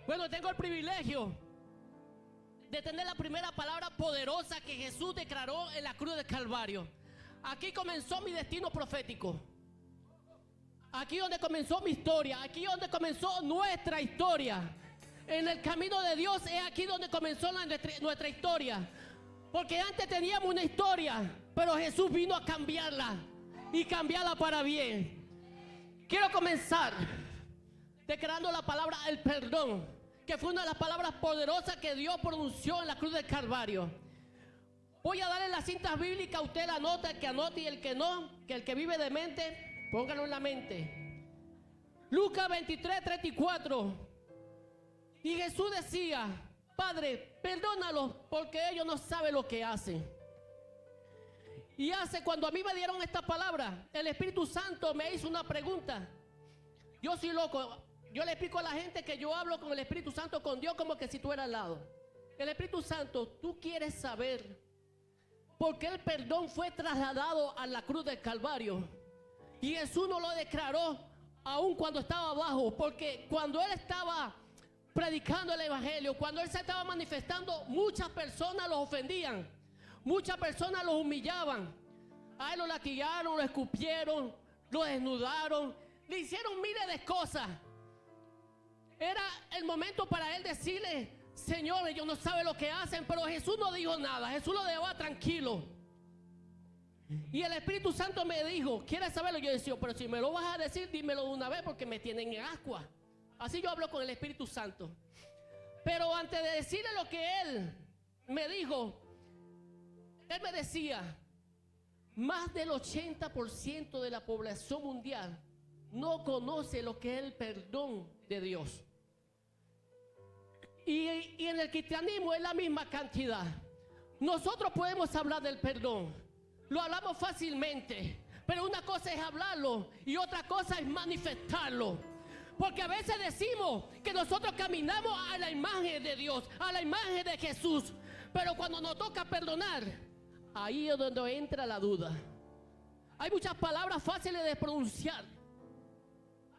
Bueno, tengo el privilegio de tener la primera palabra poderosa que Jesús declaró en la cruz del Calvario. Aquí comenzó mi destino profético. Aquí donde comenzó mi historia. Aquí donde comenzó nuestra historia. En el camino de Dios es aquí donde comenzó nuestra historia. Porque antes teníamos una historia, pero Jesús vino a cambiarla y cambiarla para bien. Quiero comenzar declarando la palabra el perdón, que fue una de las palabras poderosas que Dios pronunció en la cruz del Calvario. Voy a darle las cintas bíblicas, usted la anota, el que anote y el que no, que el que vive de mente, póngalo en la mente. Lucas 23:34. Y Jesús decía: Padre, perdónalos porque ellos no saben lo que hacen. Y cuando a mí me dieron esta palabra, el Espíritu Santo me hizo una pregunta. Yo soy loco. Yo le explico a la gente que yo hablo con el Espíritu Santo, con Dios, como que si tú eras al lado. El Espíritu Santo, tú quieres saber por qué el perdón fue trasladado a la cruz del Calvario. Y Jesús no lo declaró aún cuando estaba abajo, porque cuando Él estaba predicando el Evangelio, cuando Él se estaba manifestando, muchas personas los ofendían, muchas personas los humillaban. A Él lo latigaron, lo escupieron, lo desnudaron, le hicieron miles de cosas. Era el momento para Él decirle: Señor, ellos no saben lo que hacen. Pero Jesús no dijo nada, Jesús lo dejó tranquilo. Y el Espíritu Santo me dijo: ¿quieres saberlo? Yo decía: pero si me lo vas a decir, dímelo de una vez, porque me tienen en ascua. Así yo hablo con el Espíritu Santo. Pero antes de decirle lo que Él me dijo, Él me decía: más del 80% de la población mundial no conoce lo que es el perdón de Dios. Y en el cristianismo es la misma cantidad. Nosotros podemos hablar del perdón, lo hablamos fácilmente, pero una cosa es hablarlo y otra cosa es manifestarlo. Porque a veces decimos que nosotros caminamos a la imagen de Dios, a la imagen de Jesús, pero cuando nos toca perdonar, ahí es donde entra la duda. Hay muchas palabras fáciles de pronunciar.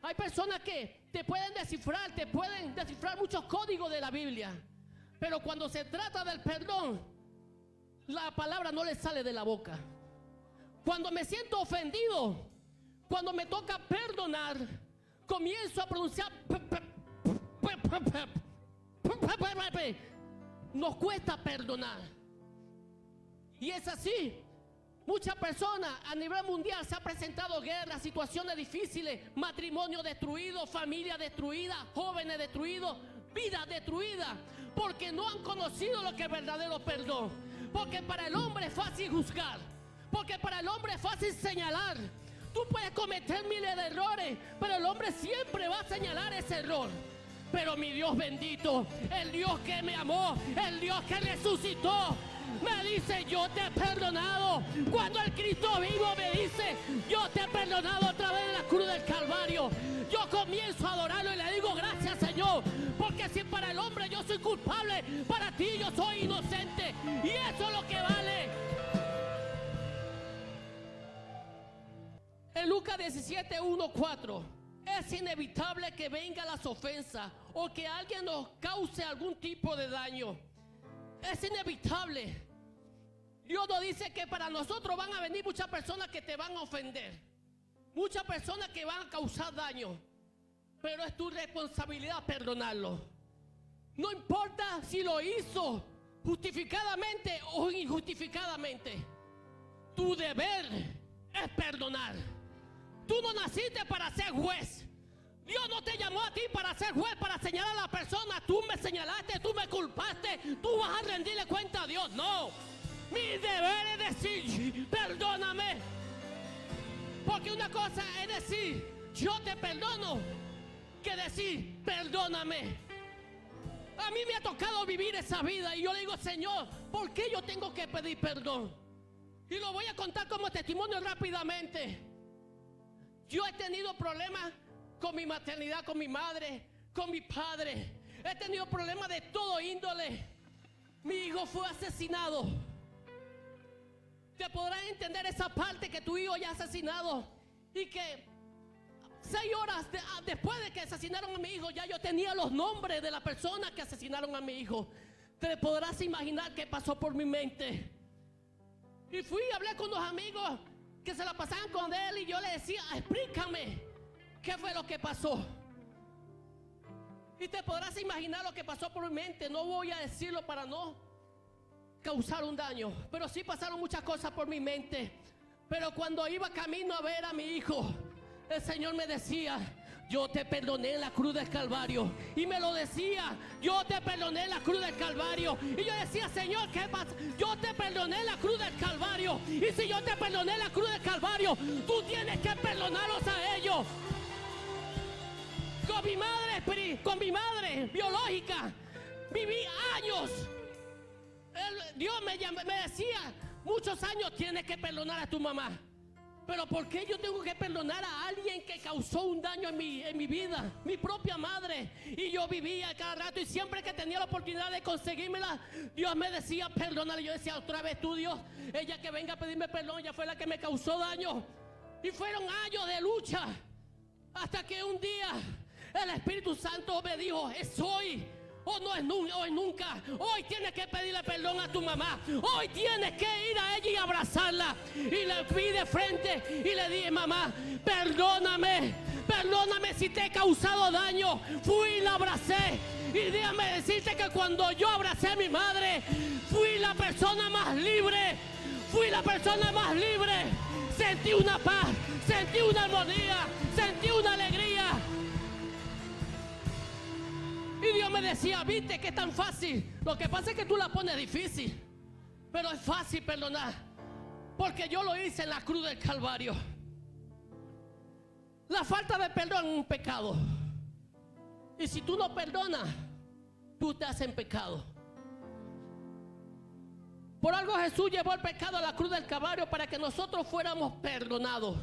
Hay personas que te pueden descifrar muchos códigos de la Biblia, pero cuando se trata del perdón, la palabra no le sale de la boca. Cuando me siento ofendido, cuando me toca perdonar, comienzo a pronunciar. Nos cuesta perdonar. Y es así. Muchas personas a nivel mundial se han presentado guerras, situaciones difíciles, matrimonio destruido, familia destruida, jóvenes destruidos, vida destruida, porque no han conocido lo que es verdadero perdón. Porque para el hombre es fácil juzgar, porque para el hombre es fácil señalar. Tú puedes cometer miles de errores, pero el hombre siempre va a señalar ese error. Pero mi Dios bendito, el Dios que me amó, el Dios que resucitó, me dice: yo te he perdonado. Cuando el Cristo vivo me dice: yo te he perdonado a través de la cruz del Calvario, yo comienzo a adorarlo y le digo: gracias, Señor, porque si para el hombre yo soy culpable, para ti yo soy inocente, y eso es lo que vale. En Lucas 17:1-4, es inevitable que vengan las ofensas o que alguien nos cause algún tipo de daño. Es inevitable. Dios nos dice que para nosotros van a venir muchas personas que te van a ofender, muchas personas que van a causar daño, pero es tu responsabilidad perdonarlo. No importa si lo hizo justificadamente o injustificadamente, tu deber es perdonar. Tú no naciste para ser juez. Dios no te llamó a ti para ser juez, para señalar a la persona. Tú me señalaste, tú me culpaste, tú vas a rendirle cuenta a Dios. No, mi deber es decir: perdóname. Porque una cosa es decir: yo te perdono, que decir: perdóname. A mí me ha tocado vivir esa vida y yo le digo: Señor, ¿por qué yo tengo que pedir perdón? Y lo voy a contar como testimonio rápidamente. Yo he tenido problemas con mi maternidad, con mi madre, con mi padre. He tenido problemas de todo índole. Mi hijo fue asesinado. Te podrás entender esa parte, que tu hijo ya asesinado y que 6 horas después de que asesinaron a mi hijo, ya yo tenía los nombres de las personas que asesinaron a mi hijo. Te podrás imaginar qué pasó por mi mente. Y fui y hablé con unos amigos que se la pasaban con él y yo le decía, explícame qué fue lo que pasó. Y te podrás imaginar lo que pasó por mi mente. No voy a decirlo para no causar un daño, pero sí pasaron muchas cosas por mi mente. Pero cuando iba camino a ver a mi hijo, el Señor me decía, yo te perdoné en la cruz del Calvario. Y me lo decía, yo te perdoné en la cruz del Calvario. Y yo decía, Señor, ¿qué pasa? Yo te perdoné en la cruz del Calvario. Y si yo te perdoné en la cruz del Calvario, tú tienes que perdonarlos a ellos. Con mi madre biológica viví años. Dios me decía, muchos años tienes que perdonar a tu mamá. Pero ¿por qué yo tengo que perdonar a alguien que causó un daño en mi vida? Mi propia madre. Y yo vivía cada rato y siempre que tenía la oportunidad de conseguírmela, Dios me decía, perdónale. Yo decía, otra vez tú, Dios, ella que venga a pedirme perdón, ella fue la que me causó daño. Y fueron años de lucha. Hasta que un día el Espíritu Santo me dijo, es hoy. O no es nunca. Hoy tienes que pedirle perdón a tu mamá. Hoy tienes que ir a ella y abrazarla. Y le vi de frente y le dije, mamá, perdóname. Perdóname si te he causado daño. Fui y la abracé. Y déjame decirte que cuando yo abracé a mi madre, fui la persona más libre. Fui la persona más libre. Sentí una paz, sentí una armonía, sentí una alegría. Y Dios me decía, viste que es tan fácil. Lo que pasa es que tú la pones difícil, pero es fácil perdonar, porque yo lo hice en la cruz del Calvario. La falta de perdón es un pecado. Y si tú no perdonas, tú te haces en pecado. Por algo Jesús llevó el pecado a la cruz del Calvario, para que nosotros fuéramos perdonados.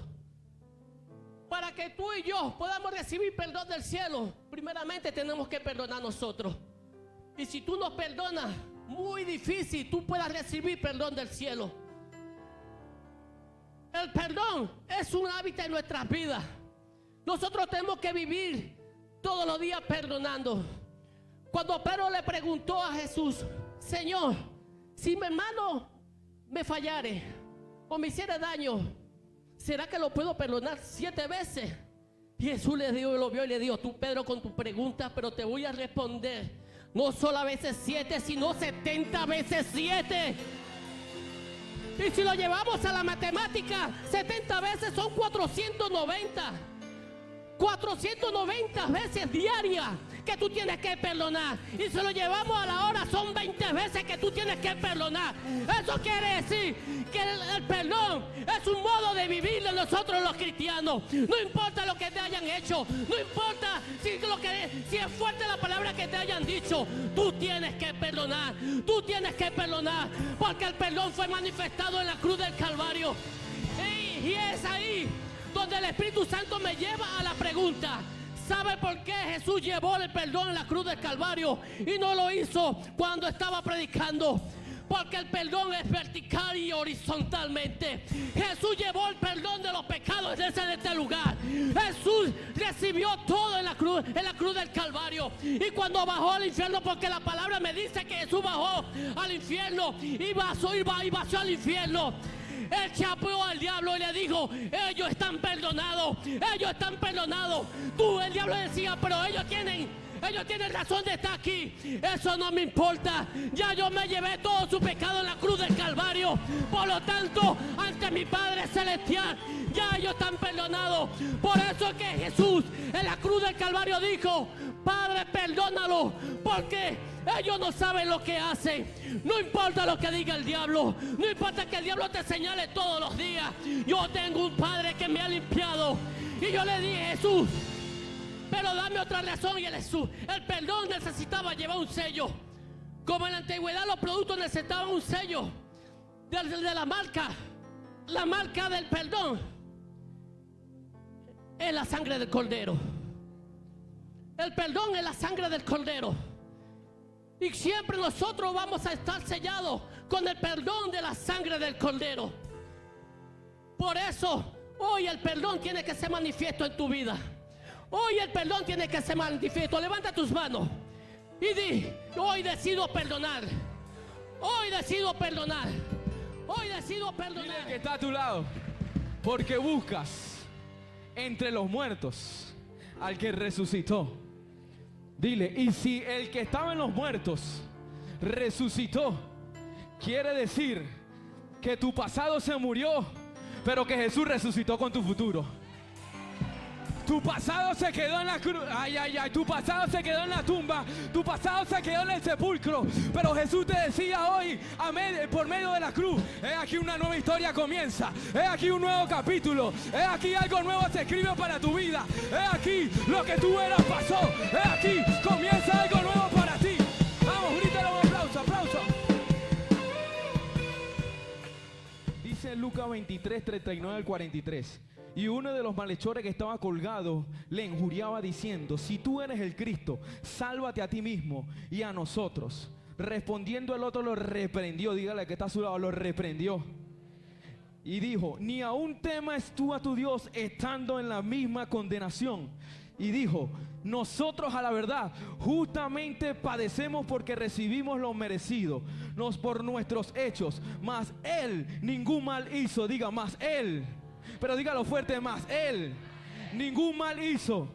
Para que tú y yo podamos recibir perdón del cielo, primeramente tenemos que perdonar nosotros. Y si tú no perdonas, muy difícil tú puedas recibir perdón del cielo. El perdón es un hábito en nuestras vidas. Nosotros tenemos que vivir todos los días perdonando. Cuando Pedro le preguntó a Jesús, Señor, si mi hermano me fallare o me hiciera daño, ¿será que lo puedo perdonar 7 veces? Y Jesús le dijo, lo vio y le dijo, tú, Pedro, con tu pregunta, pero te voy a responder, no solo a veces 7, sino 70 veces 7. Y si lo llevamos a la matemática, 70 veces son 490. 490 veces diarias que tú tienes que perdonar. Y si lo llevamos a la hora, son 20 veces que tú tienes que perdonar. Eso quiere decir que el perdón es un modo de vivir de nosotros los cristianos. No importa lo que te hayan hecho, no importa si es fuerte la palabra que te hayan dicho, tú tienes que perdonar. Tú tienes que perdonar, porque el perdón fue manifestado en la cruz del Calvario. Y es ahí donde el Espíritu Santo me lleva a la pregunta, ¿sabe por qué Jesús llevó el perdón en la cruz del Calvario y no lo hizo cuando estaba predicando? Porque el perdón es vertical y horizontalmente. Jesús llevó el perdón de los pecados desde este lugar. Jesús recibió todo en la cruz del Calvario. Y cuando bajó al infierno, porque la palabra me dice que Jesús bajó al infierno y vació al infierno, él chapeó al diablo y le dijo, ellos están perdonados, ellos están perdonados. El diablo decía, pero ellos tienen razón de estar aquí. Eso no me importa, ya yo me llevé todo su pecado en la cruz del Calvario. Por lo tanto, ante mi Padre Celestial, ya ellos están perdonados. Por eso es que Jesús en la cruz del Calvario dijo, Padre, perdónalo, porque ellos no saben lo que hacen. No importa lo que diga el diablo, no importa que el diablo te señale todos los días. Yo tengo un Padre que me ha limpiado. Y yo le dije, Jesús, pero dame otra razón. Y el perdón necesitaba llevar un sello. Como en la antigüedad los productos necesitaban un sello de la marca. La marca del perdón es la sangre del Cordero. El perdón es la sangre del Cordero. Y siempre nosotros vamos a estar sellados con el perdón de la sangre del Cordero. Por eso hoy el perdón tiene que ser manifiesto en tu vida. Hoy el perdón tiene que ser manifiesto. Levanta tus manos y di: hoy decido perdonar. Hoy decido perdonar. Hoy decido perdonar. Dile al que está a tu lado: porque buscas entre los muertos al que resucitó. Dile: y si el que estaba en los muertos resucitó, quiere decir que tu pasado se murió, pero que Jesús resucitó con tu futuro. Tu pasado se quedó en la cruz. Ay, ay, ay. Tu pasado se quedó en la tumba. Tu pasado se quedó en el sepulcro. Pero Jesús te decía hoy, por medio de la cruz: he aquí una nueva historia comienza. He aquí un nuevo capítulo. He aquí algo nuevo se escribe para tu vida. He aquí lo que tú eras pasó. He aquí comienza algo nuevo para ti. Vamos, grítalo un aplauso, aplauso. Dice Lucas 23, 39 al 43. Y uno de los malhechores que estaba colgado le injuriaba diciendo: si tú eres el Cristo, sálvate a ti mismo y a nosotros. Respondiendo el otro lo reprendió. Dígale que está a su lado: lo reprendió. Y dijo: ni aún temas tú a tu Dios estando en la misma condenación. Y dijo: nosotros a la verdad justamente padecemos porque recibimos lo merecido, por nuestros hechos, mas él ningún mal hizo. Diga: más él. Pero dígalo fuerte: más él ningún mal hizo.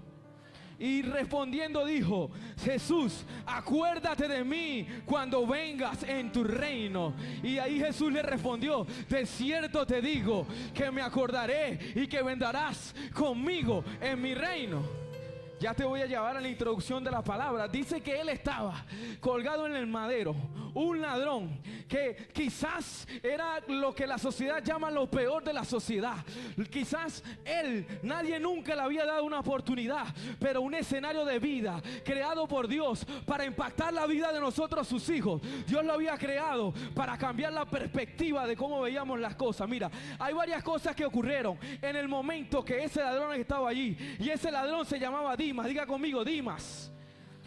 Y respondiendo dijo: Jesús, acuérdate de mí cuando vengas en tu reino. Y ahí Jesús le respondió: de cierto te digo que me acordaré y que vendrás conmigo en mi reino. Ya te voy a llevar a la introducción de la palabra. Dice que él estaba colgado en el madero, un ladrón que quizás era lo que la sociedad llama lo peor de la sociedad. Quizás nadie nunca le había dado una oportunidad, pero un escenario de vida creado por Dios para impactar la vida de nosotros, sus hijos. Dios lo había creado para cambiar la perspectiva de cómo veíamos las cosas. Mira, hay varias cosas que ocurrieron en el momento que ese ladrón estaba allí. Y ese ladrón se llamaba Dimas. Diga conmigo: Dimas.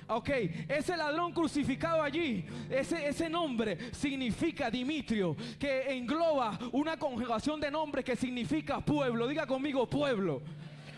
Ok, ese ladrón crucificado allí, ese nombre significa Dimitrio, que engloba una conjugación de nombres que significa pueblo. Diga conmigo: pueblo.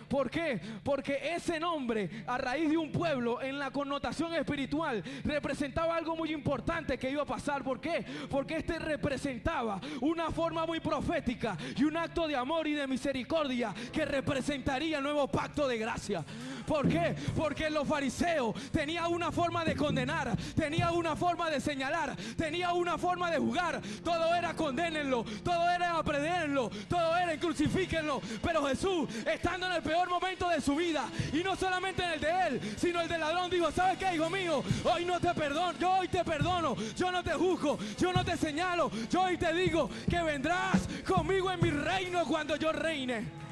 ¿Por qué? Porque ese nombre, a raíz de un pueblo, en la connotación espiritual, representaba algo muy importante que iba a pasar. ¿Por qué? Porque este representaba una forma muy profética y un acto de amor y de misericordia que representaría el nuevo pacto de gracia. ¿Por qué? Porque los fariseos tenían una forma de condenar, tenían una forma de señalar, tenían una forma de juzgar. Todo era condénenlo, todo era apredérenlo, todo era crucifíquenlo. Pero Jesús, estando en el peor momento de su vida, y no solamente en el de él, sino el del ladrón, dijo: ¿sabes qué, hijo mío? Hoy no te perdono, yo hoy te perdono, yo no te juzgo, yo no te señalo, yo hoy te digo que vendrás conmigo en mi reino cuando yo reine.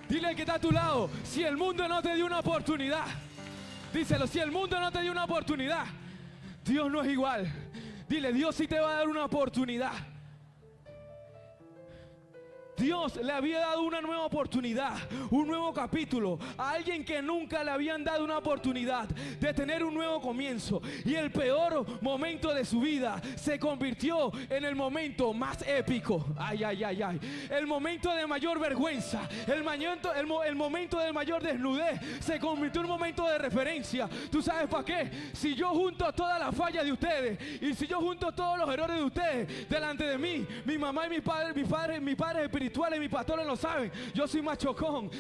Dile al que está a tu lado: si el mundo no te dio una oportunidad, díselo, si el mundo no te dio una oportunidad, Dios no es igual. Dile: Dios sí te va a dar una oportunidad. Dios le había dado una nueva oportunidad, un nuevo capítulo a alguien que nunca le habían dado una oportunidad de tener un nuevo comienzo. Y el peor momento de su vida se convirtió en el momento más épico. Ay, ay, ay, ay. El momento de mayor vergüenza, el momento de mayor desnudez se convirtió en un momento de referencia. ¿Tú sabes para qué? Si yo junto todas las fallas de ustedes y si yo junto todos los errores de ustedes delante de mí, mi mamá y mis padres espirituales, mis pastores lo saben, yo soy más chocón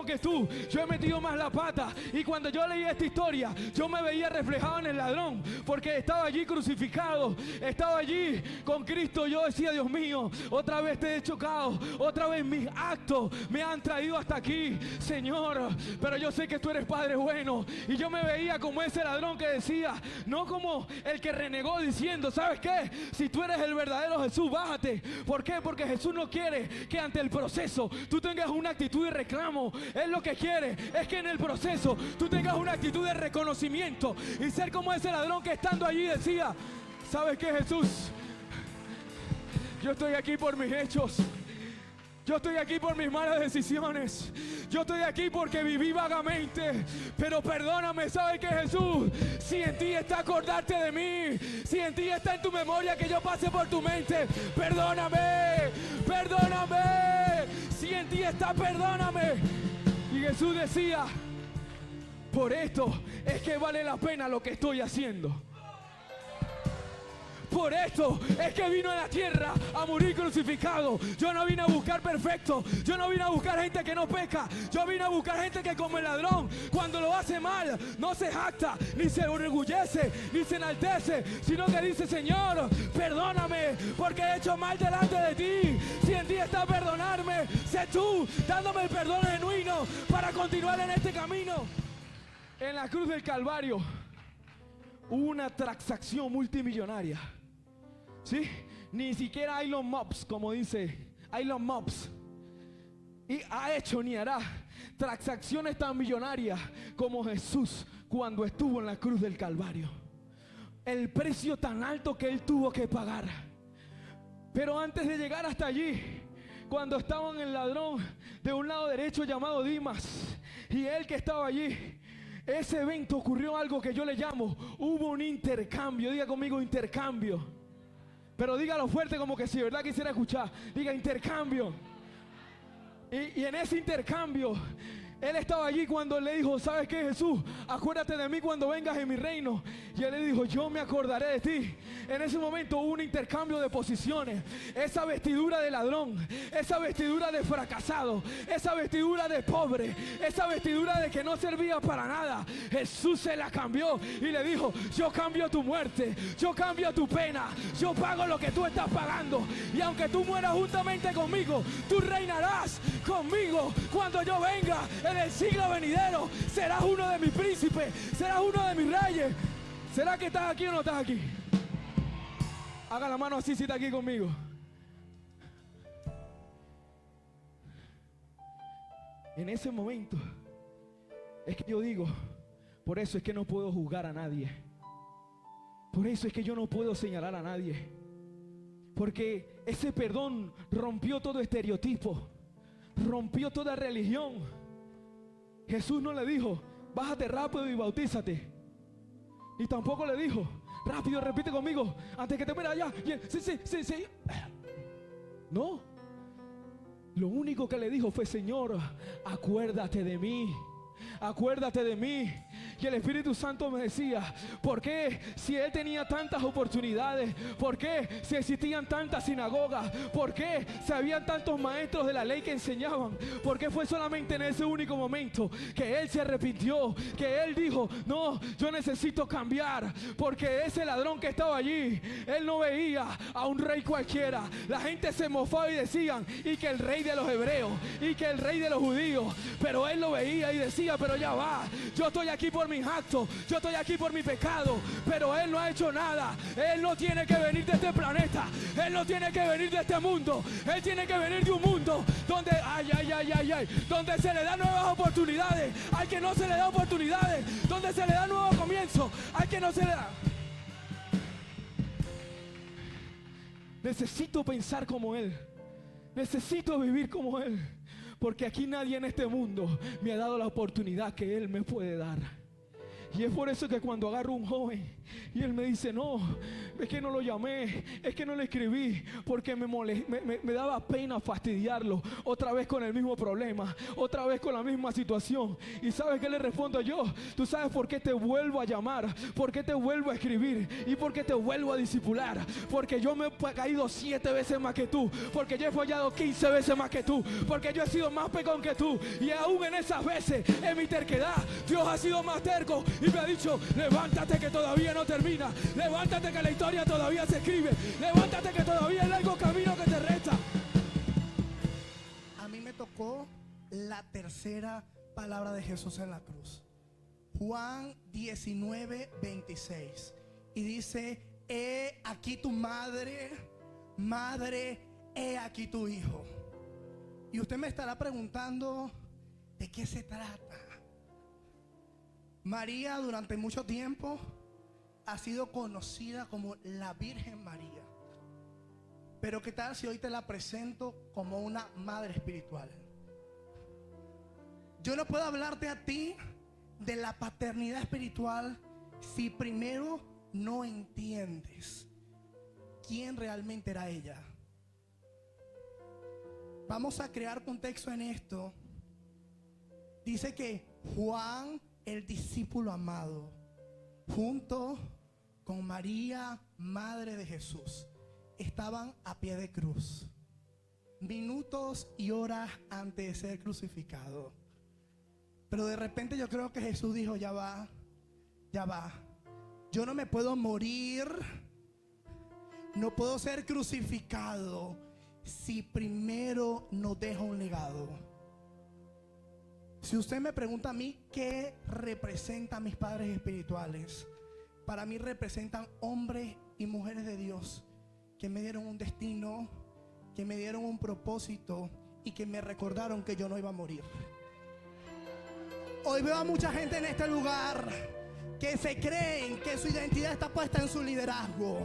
que tú. Yo he metido más la pata. Y cuando yo leí esta historia, yo me veía reflejado en el ladrón, porque estaba allí crucificado, estaba allí con Cristo. Yo decía: Dios mío, otra vez te he chocado, otra vez mis actos me han traído hasta aquí, Señor, pero yo sé que tú eres Padre bueno. Y yo me veía como ese ladrón que decía, no como el que renegó diciendo: ¿sabes qué? Si tú eres el verdadero Jesús, bájate. ¿Por qué? Porque Jesús no quiere que ante el proceso tú tengas una actitud de reclamo. Él lo que quiere es que en el proceso tú tengas una actitud de reconocimiento y ser como ese ladrón que estando allí decía: ¿sabes qué, Jesús? Yo estoy aquí por mis hechos. Yo estoy aquí por mis malas decisiones. Yo estoy aquí porque viví vagamente. Pero perdóname, ¿sabes qué, Jesús? Si en ti está acordarte de mí, si en ti está en tu memoria que yo pase por tu mente, perdóname, perdóname. Si en ti está, perdóname. Y Jesús decía, por esto es que vale la pena lo que estoy haciendo. Por esto es que vino a la tierra a morir crucificado. Yo no vine a buscar perfecto. Yo no vine a buscar gente que no peca. Yo vine a buscar gente que, como el ladrón, cuando lo hace mal, no se jacta, ni se enorgullece, ni se enaltece, sino que dice: Señor, perdóname porque he hecho mal delante de ti. Si en ti está perdonarme, sé tú dándome el perdón genuino para continuar en este camino. En la cruz del Calvario hubo una transacción multimillonaria. ¿Sí? Ni siquiera Elon Musk, como dice Elon Musk, y ha hecho ni hará transacciones tan millonarias como Jesús cuando estuvo en la cruz del Calvario. El precio tan alto que él tuvo que pagar. Pero antes de llegar hasta allí, cuando estaban el ladrón de un lado derecho llamado Dimas y él que estaba allí, ese evento ocurrió algo que yo le llamo, hubo un intercambio. Diga conmigo, intercambio. Pero dígalo fuerte, como que si de verdad quisiera escuchar. Diga, intercambio. Y en ese intercambio, él estaba allí cuando él le dijo: ¿sabes qué, Jesús? Acuérdate de mí cuando vengas en mi reino. Y él le dijo: yo me acordaré de ti. En ese momento hubo un intercambio de posiciones. Esa vestidura de ladrón, esa vestidura de fracasado, esa vestidura de pobre, esa vestidura de que no servía para nada, Jesús se la cambió y le dijo: yo cambio tu muerte, yo cambio tu pena, yo pago lo que tú estás pagando. Y aunque tú mueras juntamente conmigo, tú reinarás conmigo cuando yo venga en el siglo venidero. Serás uno de mis príncipes, serás uno de mis reyes. ¿Será que estás aquí o no estás aquí? Haga la mano así si está aquí conmigo. En ese momento es que yo digo, por eso es que no puedo juzgar a nadie. Por eso es que yo no puedo señalar a nadie. Porque ese perdón rompió todo estereotipo, rompió toda religión. Jesús no le dijo: bájate rápido y bautízate. Y tampoco le dijo: rápido, repite conmigo antes que te muera allá. Sí. No. Lo único que le dijo fue: Señor, acuérdate de mí. Acuérdate de mí. Y el Espíritu Santo me decía: ¿por qué, si él tenía tantas oportunidades? ¿Por qué, si existían tantas sinagogas? ¿Por qué, si habían tantos maestros de la ley que enseñaban? ¿Por qué fue solamente en ese único momento que él se arrepintió? Que él dijo: no, yo necesito cambiar. Porque ese ladrón que estaba allí, él no veía a un rey cualquiera. La gente se mofaba y decían: y que el rey de los hebreos, y que el rey de los judíos. Pero él lo veía y decía: pero ya va, yo estoy aquí por mis actos, yo estoy aquí por mi pecado, pero él no ha hecho nada. Él no tiene que venir de este planeta, él no tiene que venir de este mundo, él tiene que venir de un mundo donde donde se le da nuevas oportunidades al que no se le da oportunidades, donde se le da nuevo comienzo al que no se le da. Necesito pensar como él, necesito vivir como él. Porque aquí nadie en este mundo me ha dado la oportunidad que él me puede dar. Y es por eso que cuando agarro un joven y él me dice: no, es que no lo llamé, es que no le escribí, porque me daba pena fastidiarlo, otra vez con el mismo problema, otra vez con la misma situación. ¿Y sabes qué le respondo yo? Tú sabes por qué te vuelvo a llamar, por qué te vuelvo a escribir y por qué te vuelvo a discipular. Porque yo me he caído 7 veces más que tú, porque yo he fallado 15 veces más que tú, porque yo he sido más pecón que tú. Y aún en esas veces, en mi terquedad, Dios ha sido más terco y me ha dicho: levántate que todavía no termina, levántate que la historia todavía se escribe, levántate que todavía hay largo camino que te resta. A mí me tocó la tercera palabra de Jesús en la cruz, Juan 19:26, y dice: he aquí tu madre, he aquí tu hijo. Y usted me estará preguntando: ¿de qué se trata? María durante mucho tiempo ha sido conocida como la Virgen María. Pero ¿qué tal si hoy te la presento como una madre espiritual? Yo no puedo hablarte a ti de la paternidad espiritual si primero no entiendes quién realmente era ella. Vamos a crear contexto en esto. dice que Juan, el discípulo amado, junto con María, madre de Jesús, estaban a pie de cruz, minutos y horas antes de ser crucificado. Pero de repente yo creo que Jesús dijo: ya va, yo no me puedo morir, no puedo ser crucificado si primero no dejo un legado. Si usted me pregunta a mí qué representan mis padres espirituales, para mí representan hombres y mujeres de Dios que me dieron un destino, que me dieron un propósito y que me recordaron que yo no iba a morir. Hoy veo a mucha gente en este lugar que se creen que su identidad está puesta en su liderazgo,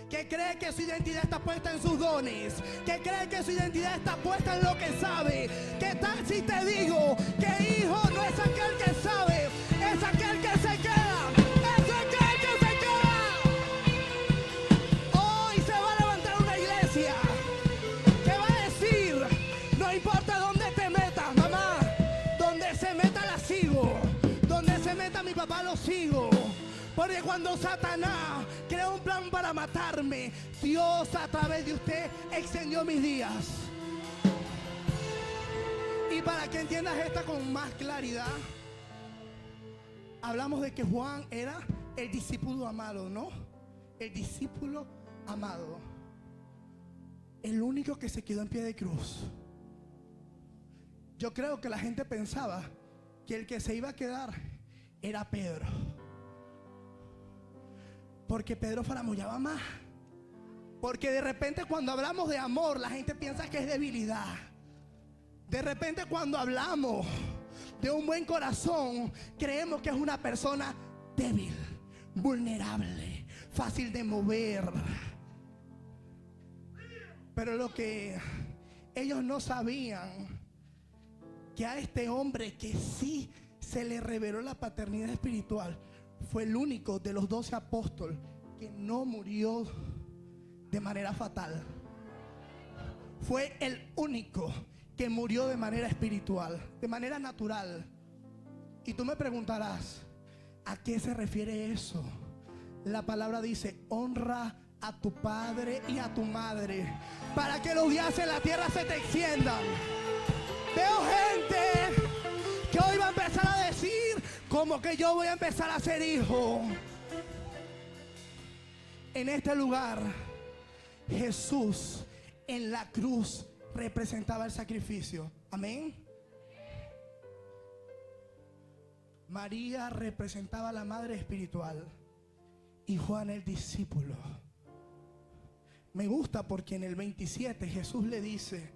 que cree que su identidad está puesta en sus dones, que cree que su identidad está puesta en lo que sabe. ¿Qué tal si te digo que hijo no es aquel que sabe, es aquel que se queda? ¡Es aquel que se queda! Hoy se va a levantar una iglesia que va a decir: no importa dónde te metas, mamá, donde se meta la sigo, donde se meta mi papá lo sigo. Porque cuando Satanás creó un plan para matarme, Dios a través de usted extendió mis días. Y para que entiendas esta con más claridad, hablamos de que Juan era el discípulo amado, ¿no? El discípulo amado, el único que se quedó en pie de cruz. Yo creo que la gente pensaba que el que se iba a quedar era Pedro, porque Pedro faramullaba más. Porque de repente cuando hablamos de amor, la gente piensa que es debilidad. De repente cuando hablamos de un buen corazón, creemos que es una persona débil, vulnerable, fácil de mover. Pero lo que ellos no sabían, que a este hombre que sí se le reveló la paternidad espiritual, fue el único de los 12 apóstoles que no murió de manera fatal. Fue el único que murió de manera espiritual, de manera natural. Y tú me preguntarás, ¿a qué se refiere eso? La palabra dice: honra a tu padre y a tu madre, para que los días en la tierra se te extiendan. Veo gente que hoy va a empezar a decir: como que yo voy a empezar a ser hijo. En este lugar, Jesús en la cruz representaba el sacrificio. Amén. María representaba a la madre espiritual y Juan el discípulo. Me gusta porque en el 27 Jesús le dice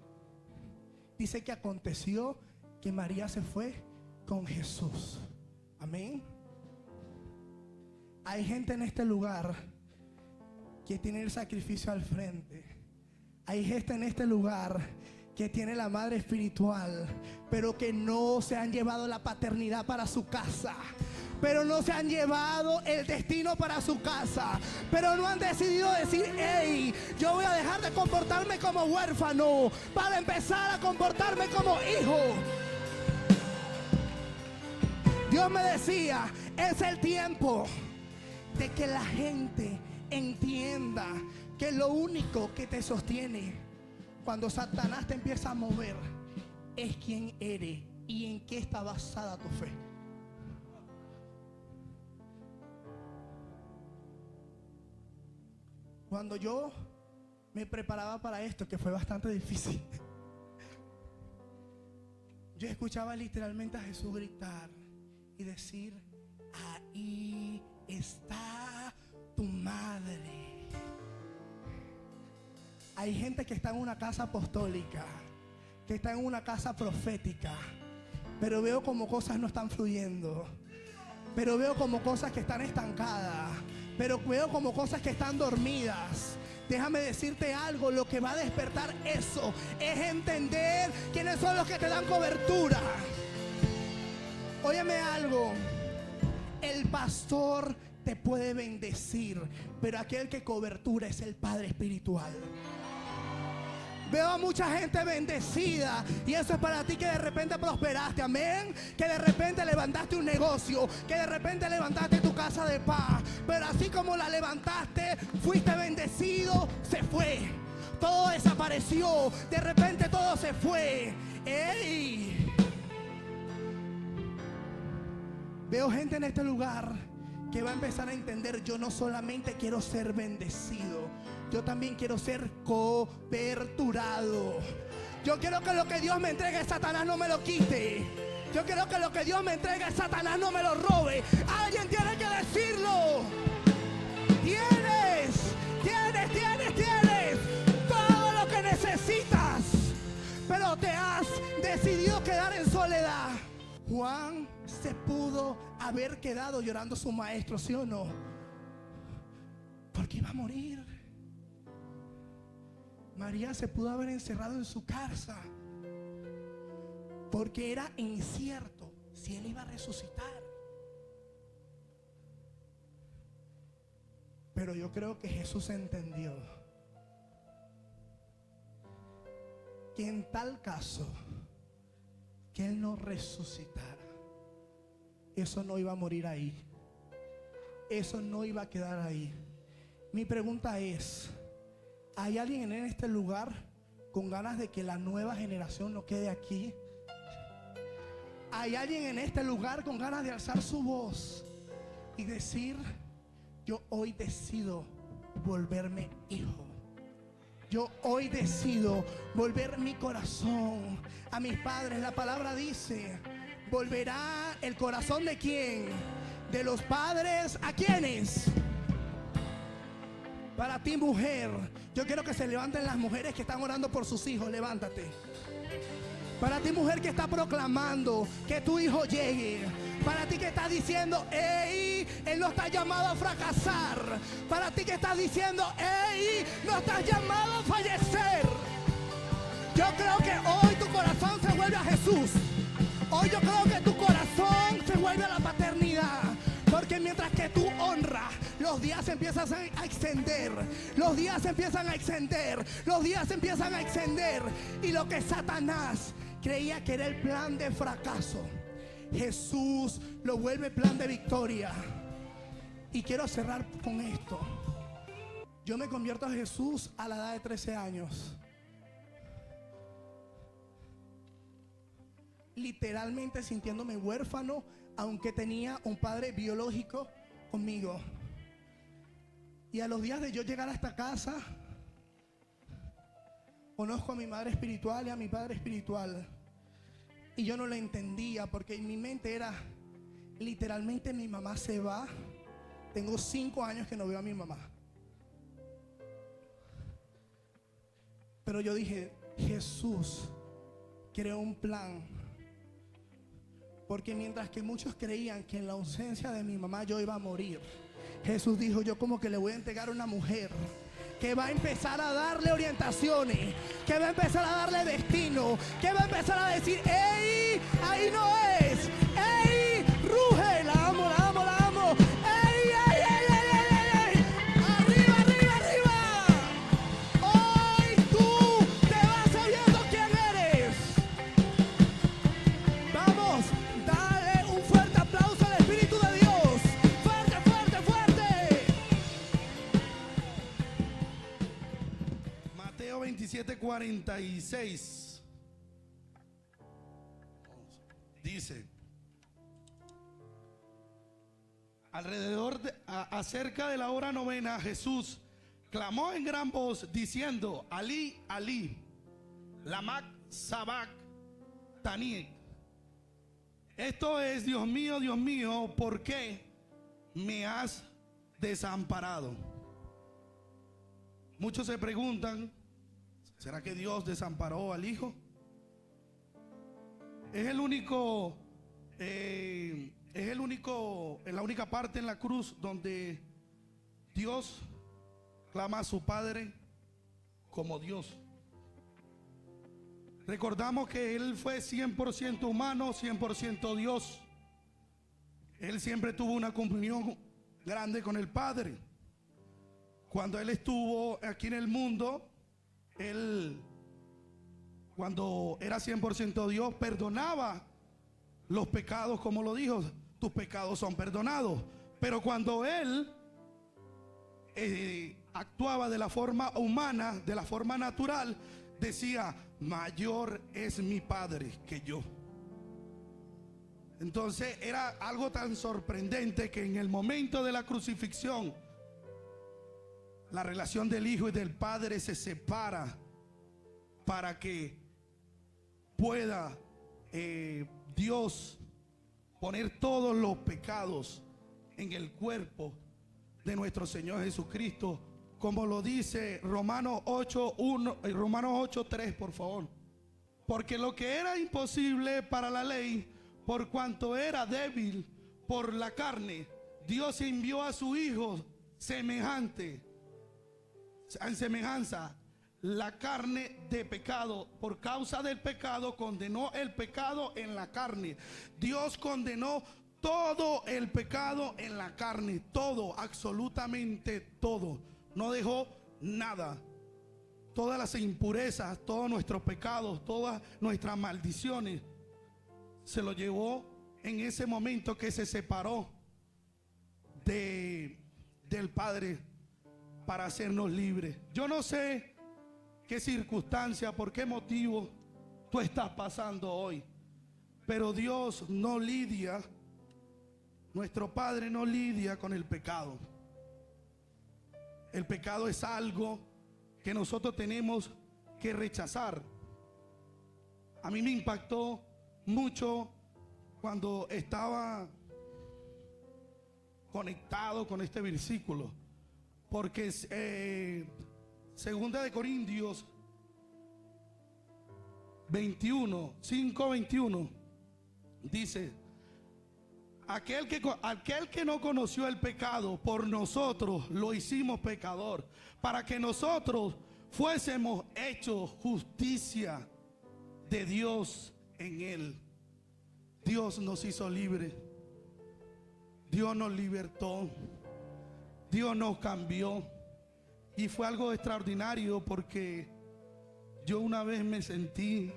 que aconteció que María se fue con Jesús. Amén. Hay gente en este lugar que tiene el sacrificio al frente. Hay gente en este lugar que tiene la madre espiritual, pero que no se han llevado la paternidad para su casa, pero no se han llevado el destino para su casa, pero no han decidido decir: hey, yo voy a dejar de comportarme como huérfano para empezar a comportarme como hijo. Dios me decía: es el tiempo de que la gente entienda que lo único que te sostiene cuando Satanás te empieza a mover es quién eres y en qué está basada tu fe. Cuando yo me preparaba para esto, que fue bastante difícil, yo escuchaba literalmente a Jesús gritar y decir: ahí está tu madre. Hay gente que está en una casa apostólica, que está en una casa profética, pero veo como cosas no están fluyendo, pero veo como cosas que están estancadas, pero veo como cosas que están dormidas. Déjame decirte algo: lo que va a despertar eso es entender quiénes son los que te dan cobertura. Óyeme algo: el pastor te puede bendecir, pero aquel que cobertura es el Padre espiritual. Veo a mucha gente bendecida. Y eso es para ti que de repente prosperaste. Amén. Que de repente levantaste un negocio. Que de repente levantaste tu casa de paz. Pero así como la levantaste, fuiste bendecido, se fue. Todo desapareció. De repente todo se fue. ¡Ey! Veo gente en este lugar que va a empezar a entender: yo no solamente quiero ser bendecido, yo también quiero ser coberturado. Yo quiero que lo que Dios me entregue, Satanás no me lo quite. Yo quiero que lo que Dios me entregue, Satanás no me lo robe. Alguien tiene que decirlo. Tienes todo lo que necesitas, pero te has decidido quedar en soledad. Juan se pudo haber quedado llorando a su maestro, ¿sí o no? Porque iba a morir. María se pudo haber encerrado en su casa porque era incierto si él iba a resucitar. Pero yo creo que Jesús entendió que en tal caso que él no resucitara, eso no iba a morir ahí, eso no iba a quedar ahí. Mi pregunta es: ¿hay alguien en este lugar con ganas de que la nueva generación no quede aquí? ¿Hay alguien en este lugar con ganas de alzar su voz y decir: yo hoy decido volverme hijo? Yo hoy decido volver mi corazón a mis padres. La palabra dice: volverá el corazón ¿de quién? De los padres. ¿A quiénes? Para ti, mujer, yo quiero que se levanten las mujeres que están orando por sus hijos. Levántate. Para ti, mujer, que está proclamando que tu hijo llegue. Para ti que estás diciendo: ¡ey! Él no está llamado a fracasar. Para ti que estás diciendo: ¡ey! No estás llamado a fallecer. Yo creo que hoy tu corazón se vuelve a Jesús. Hoy yo creo que tu corazón se vuelve a la paternidad. Porque mientras que tú honras, los días se empiezan a extender. Los días se empiezan a extender. Los días se empiezan a extender. Y lo que Satanás creía que era el plan de fracaso, Jesús lo vuelve plan de victoria. Y quiero cerrar con esto. Yo me convierto a Jesús a la edad de 13 años. Literalmente sintiéndome huérfano, aunque tenía un padre biológico conmigo. Y a los días de yo llegar a esta casa, conozco a mi madre espiritual y a mi padre espiritual. Y yo no lo entendía, porque en mi mente era literalmente: mi mamá se va. Tengo 5 años que no veo a mi mamá. Pero yo dije: Jesús creó un plan. Porque mientras que muchos creían que en la ausencia de mi mamá yo iba a morir, Jesús dijo: yo como que le voy a entregar a una mujer que va a empezar a darle orientaciones, que va a empezar a darle destino, que va a empezar a decir: ¡ey! Ahí no es. ¡Ey! Ruge. La amo, la amo, la amo. ¡Ey, ey, ey, ey, ey, ey! ¡Arriba, arriba, arriba! Hoy tú te vas sabiendo quién eres. Vamos, dale un fuerte aplauso al Espíritu de Dios. Fuerte, fuerte, fuerte. Mateo 27:46 dice: acerca de la hora novena, Jesús clamó en gran voz diciendo: Alí, Alí, lama sabactani. Esto es: Dios mío, ¿por qué me has desamparado? Muchos se preguntan: ¿será que Dios desamparó al Hijo? Es la única parte en la cruz donde Dios clama a su Padre como Dios. Recordamos que Él fue 100% humano, 100% Dios. Él siempre tuvo una comunión grande con el Padre. Cuando Él estuvo aquí en el mundo, Él cuando era 100% Dios, perdonaba los pecados, como lo dijo, tus pecados son perdonados. Pero cuando Él actuaba de la forma humana, de la forma natural, decía, mayor es mi Padre que yo. Entonces era algo tan sorprendente que en el momento de la crucifixión, la relación del Hijo y del Padre se separa para que pueda Dios poner todos los pecados en el cuerpo de nuestro Señor Jesucristo, como lo dice Romanos 8:1 y Romanos 8:3, por favor. Porque lo que era imposible para la ley, por cuanto era débil por la carne, Dios envió a su Hijo semejante, en semejanza, la carne de pecado. Por causa del pecado condenó el pecado en la carne. Dios condenó todo el pecado en la carne, todo, absolutamente todo. No dejó nada. Todas las impurezas, todos nuestros pecados, todas nuestras maldiciones, se lo llevó en ese momento que se separó del Padre para hacernos libres. Yo no sé qué circunstancia, por qué motivo tú estás pasando hoy, pero Dios no lidia, nuestro Padre no lidia con el pecado. El pecado es algo que nosotros tenemos que rechazar. A mí me impactó mucho cuando estaba conectado con este versículo, porque segunda de Corintios 5:21 dice: aquel que no conoció el pecado, por nosotros lo hicimos pecador, para que nosotros fuésemos hechos justicia de Dios en él. Dios nos hizo libres. Dios nos libertó. Dios nos cambió. Y fue algo extraordinario, porque yo una vez me sentí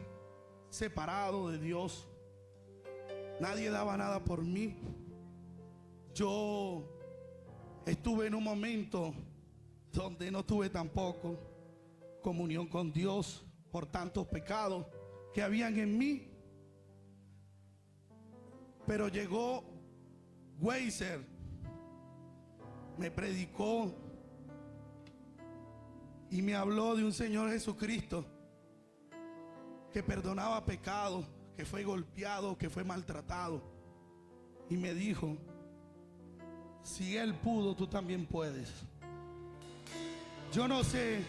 separado de Dios. Nadie daba nada por mí. Yo estuve en un momento donde no tuve tampoco comunión con Dios por tantos pecados que habían en mí. Pero llegó Weiser, me predicó y me habló de un Señor Jesucristo que perdonaba pecados, que fue golpeado, que fue maltratado, y me dijo: si Él pudo, tú también puedes. Yo no sé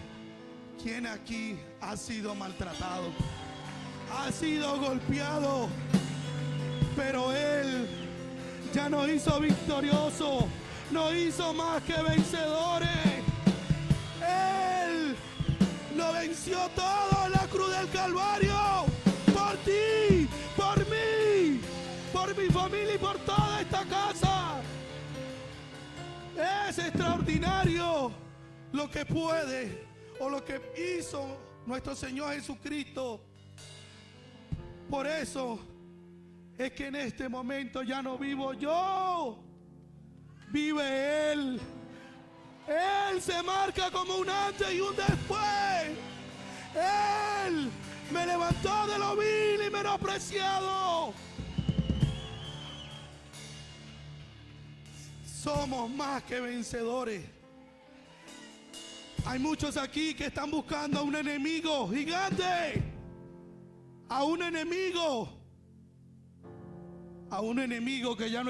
quién aquí ha sido maltratado, ha sido golpeado, pero Él ya nos hizo victoriosos, nos hizo más que vencedores. Él lo venció todo en la cruz del Calvario, por ti, por mí, por mi familia y por toda esta casa. Es extraordinario lo que puede, o lo que hizo nuestro Señor Jesucristo. Por eso es que en este momento ya no vivo yo, vive Él. Él se marca como un antes y un después. Él me levantó de lo vil y menospreciado. Somos más que vencedores. Hay muchos aquí que están buscando a un enemigo gigante, a un enemigo que ya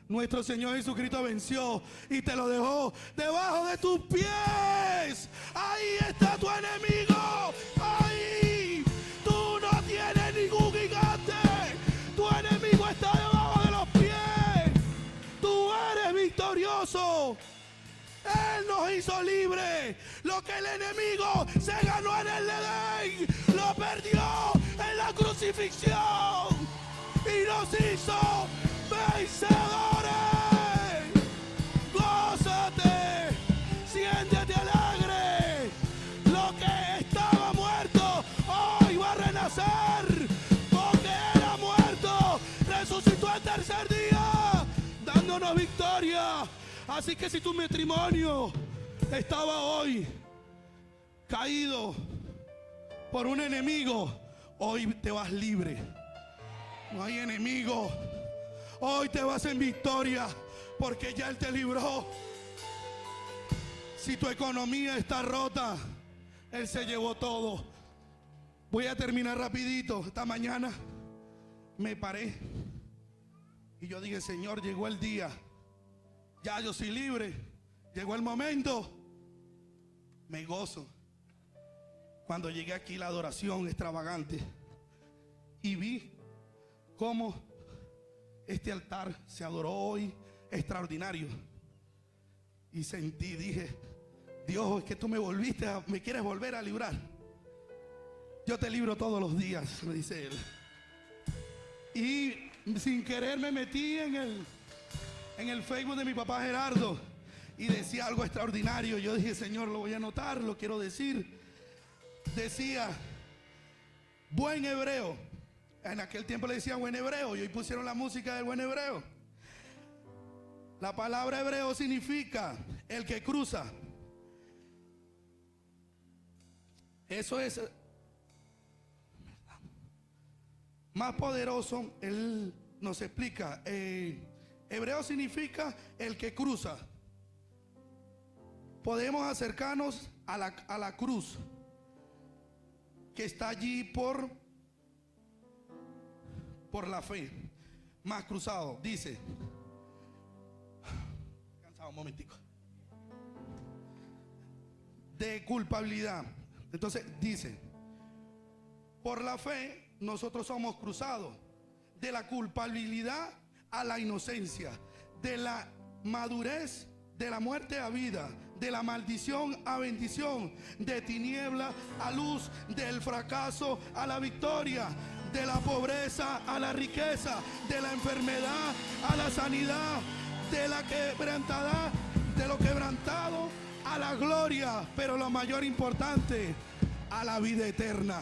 nuestro Señor Jesucristo venció y te lo dejó debajo de tus pies. Ahí está tu enemigo. Ahí. Tú no tienes ningún gigante. Tu enemigo está debajo de los pies. Tú eres victorioso. Él nos hizo libres. Lo que el enemigo se ganó en el Edén, lo perdió en la crucifixión y nos hizo vencedores. Gózate, siéntete alegre. Lo que estaba muerto hoy va a Así que si tu matrimonio estaba hoy caído por un enemigo, hoy te vas libre. No hay enemigo. Hoy te vas en victoria porque ya Él te libró. Si tu economía está rota, Él se llevó todo. Voy a terminar rapidito. Esta mañana me paré y yo dije, Señor, llegó el día. Ya yo soy libre. Llegó el momento. Me gozo. Cuando llegué aquí, la adoración extravagante, y vi cómo este altar se adoró hoy extraordinario. Y sentí, dije, Dios, es que tú me quieres volver a librar. Yo te libro todos los días, me dice él. Y sin querer me metí en el Facebook de mi papá Gerardo y decía algo extraordinario. Yo dije, Señor, lo voy a anotar, lo quiero decir. Decía, buen hebreo. En aquel tiempo le decían buen hebreo y hoy pusieron la música del buen hebreo. La palabra hebreo significa el que cruza. Eso es más poderoso. Él nos explica. Hebreo significa el que cruza. Podemos acercarnos a la cruz que está allí por la fe. Más cruzado, dice. Cansado un momentico. De culpabilidad. Entonces dice, por la fe nosotros somos cruzados de la culpabilidad a la inocencia, de la madurez, de la muerte a vida, de la maldición a bendición, de tiniebla a luz, del fracaso a la victoria, de la pobreza a la riqueza, de la enfermedad a la sanidad, de la quebrantada, de lo quebrantado a la gloria, pero lo mayor importante, a la vida eterna.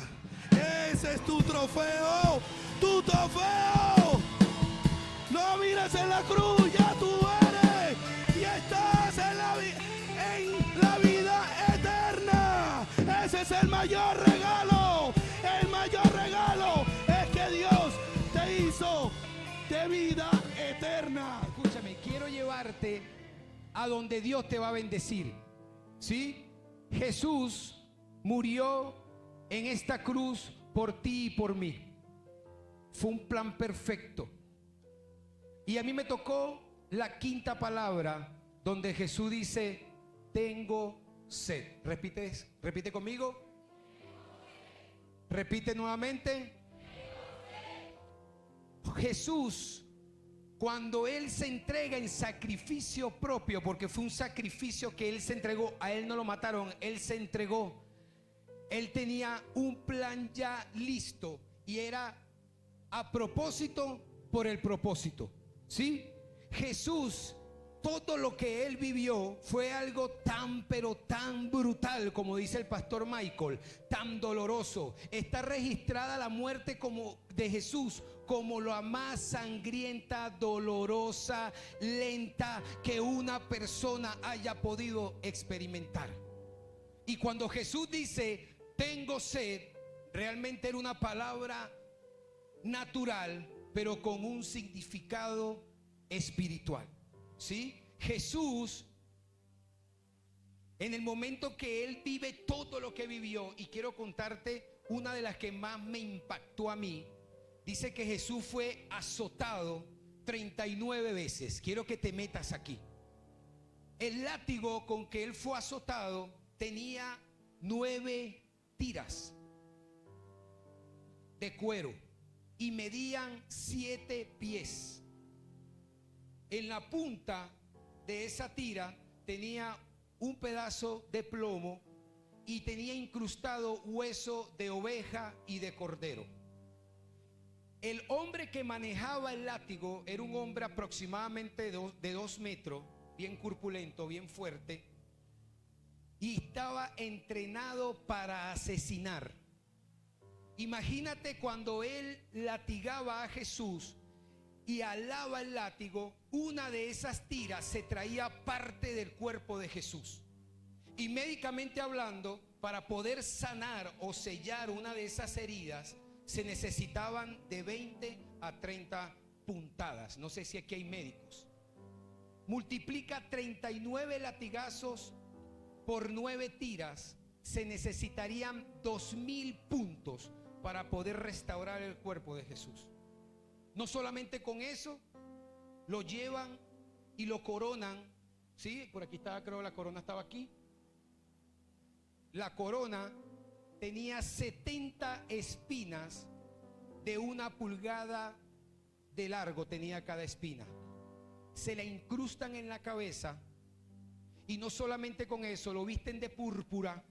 Ese es tu trofeo, tu trofeo. No mires en la cruz, ya tú eres y estás en la vida eterna. Ese es el mayor regalo. El mayor regalo es que Dios te hizo de vida eterna. Escúchame, quiero llevarte a donde Dios te va a bendecir. ¿Sí? Jesús murió en esta cruz por ti y por mí. Fue un plan perfecto. Y a mí me tocó la quinta palabra donde Jesús dice, tengo sed. Repite conmigo. Repite nuevamente. Jesús, cuando Él se entrega en sacrificio propio, porque fue un sacrificio que Él se entregó, a Él no lo mataron, Él se entregó. Él tenía un plan ya listo y era a propósito por el propósito. ¿Sí? Jesús, todo lo que Él vivió fue algo tan pero tan brutal, como dice el pastor Michael, tan doloroso. Está registrada la muerte como de Jesús como la más sangrienta, dolorosa, lenta que una persona haya podido experimentar. Y cuando Jesús dice tengo sed, realmente era una palabra natural, pero con un significado espiritual. ¿Sí? Jesús, en el momento que Él vive todo lo que vivió, y quiero contarte una de las que más me impactó a mí, dice que Jesús fue azotado 39 veces. Quiero que te metas aquí. El látigo con que Él fue azotado tenía 9 tiras de cuero y medían 7 pies. En la punta de esa tira tenía un pedazo de plomo y tenía incrustado hueso de oveja y de cordero. El hombre que manejaba el látigo era un hombre aproximadamente de 2 metros, bien corpulento, bien fuerte, y estaba entrenado para asesinar. Imagínate cuando él latigaba a Jesús y alaba el látigo, una de esas tiras se traía parte del cuerpo de Jesús. Y médicamente hablando, para poder sanar o sellar una de esas heridas, se necesitaban de 20 a 30 puntadas. No sé si aquí hay médicos. Multiplica 39 latigazos por 9 tiras. Se necesitarían 2000 puntos para poder restaurar el cuerpo de Jesús. No solamente con eso, lo llevan y lo coronan. Sí, por aquí estaba, creo la corona estaba aquí. La corona tenía 70 espinas de 1 pulgada de largo, tenía cada espina. Se la incrustan en la cabeza y no solamente con eso, lo visten de púrpura.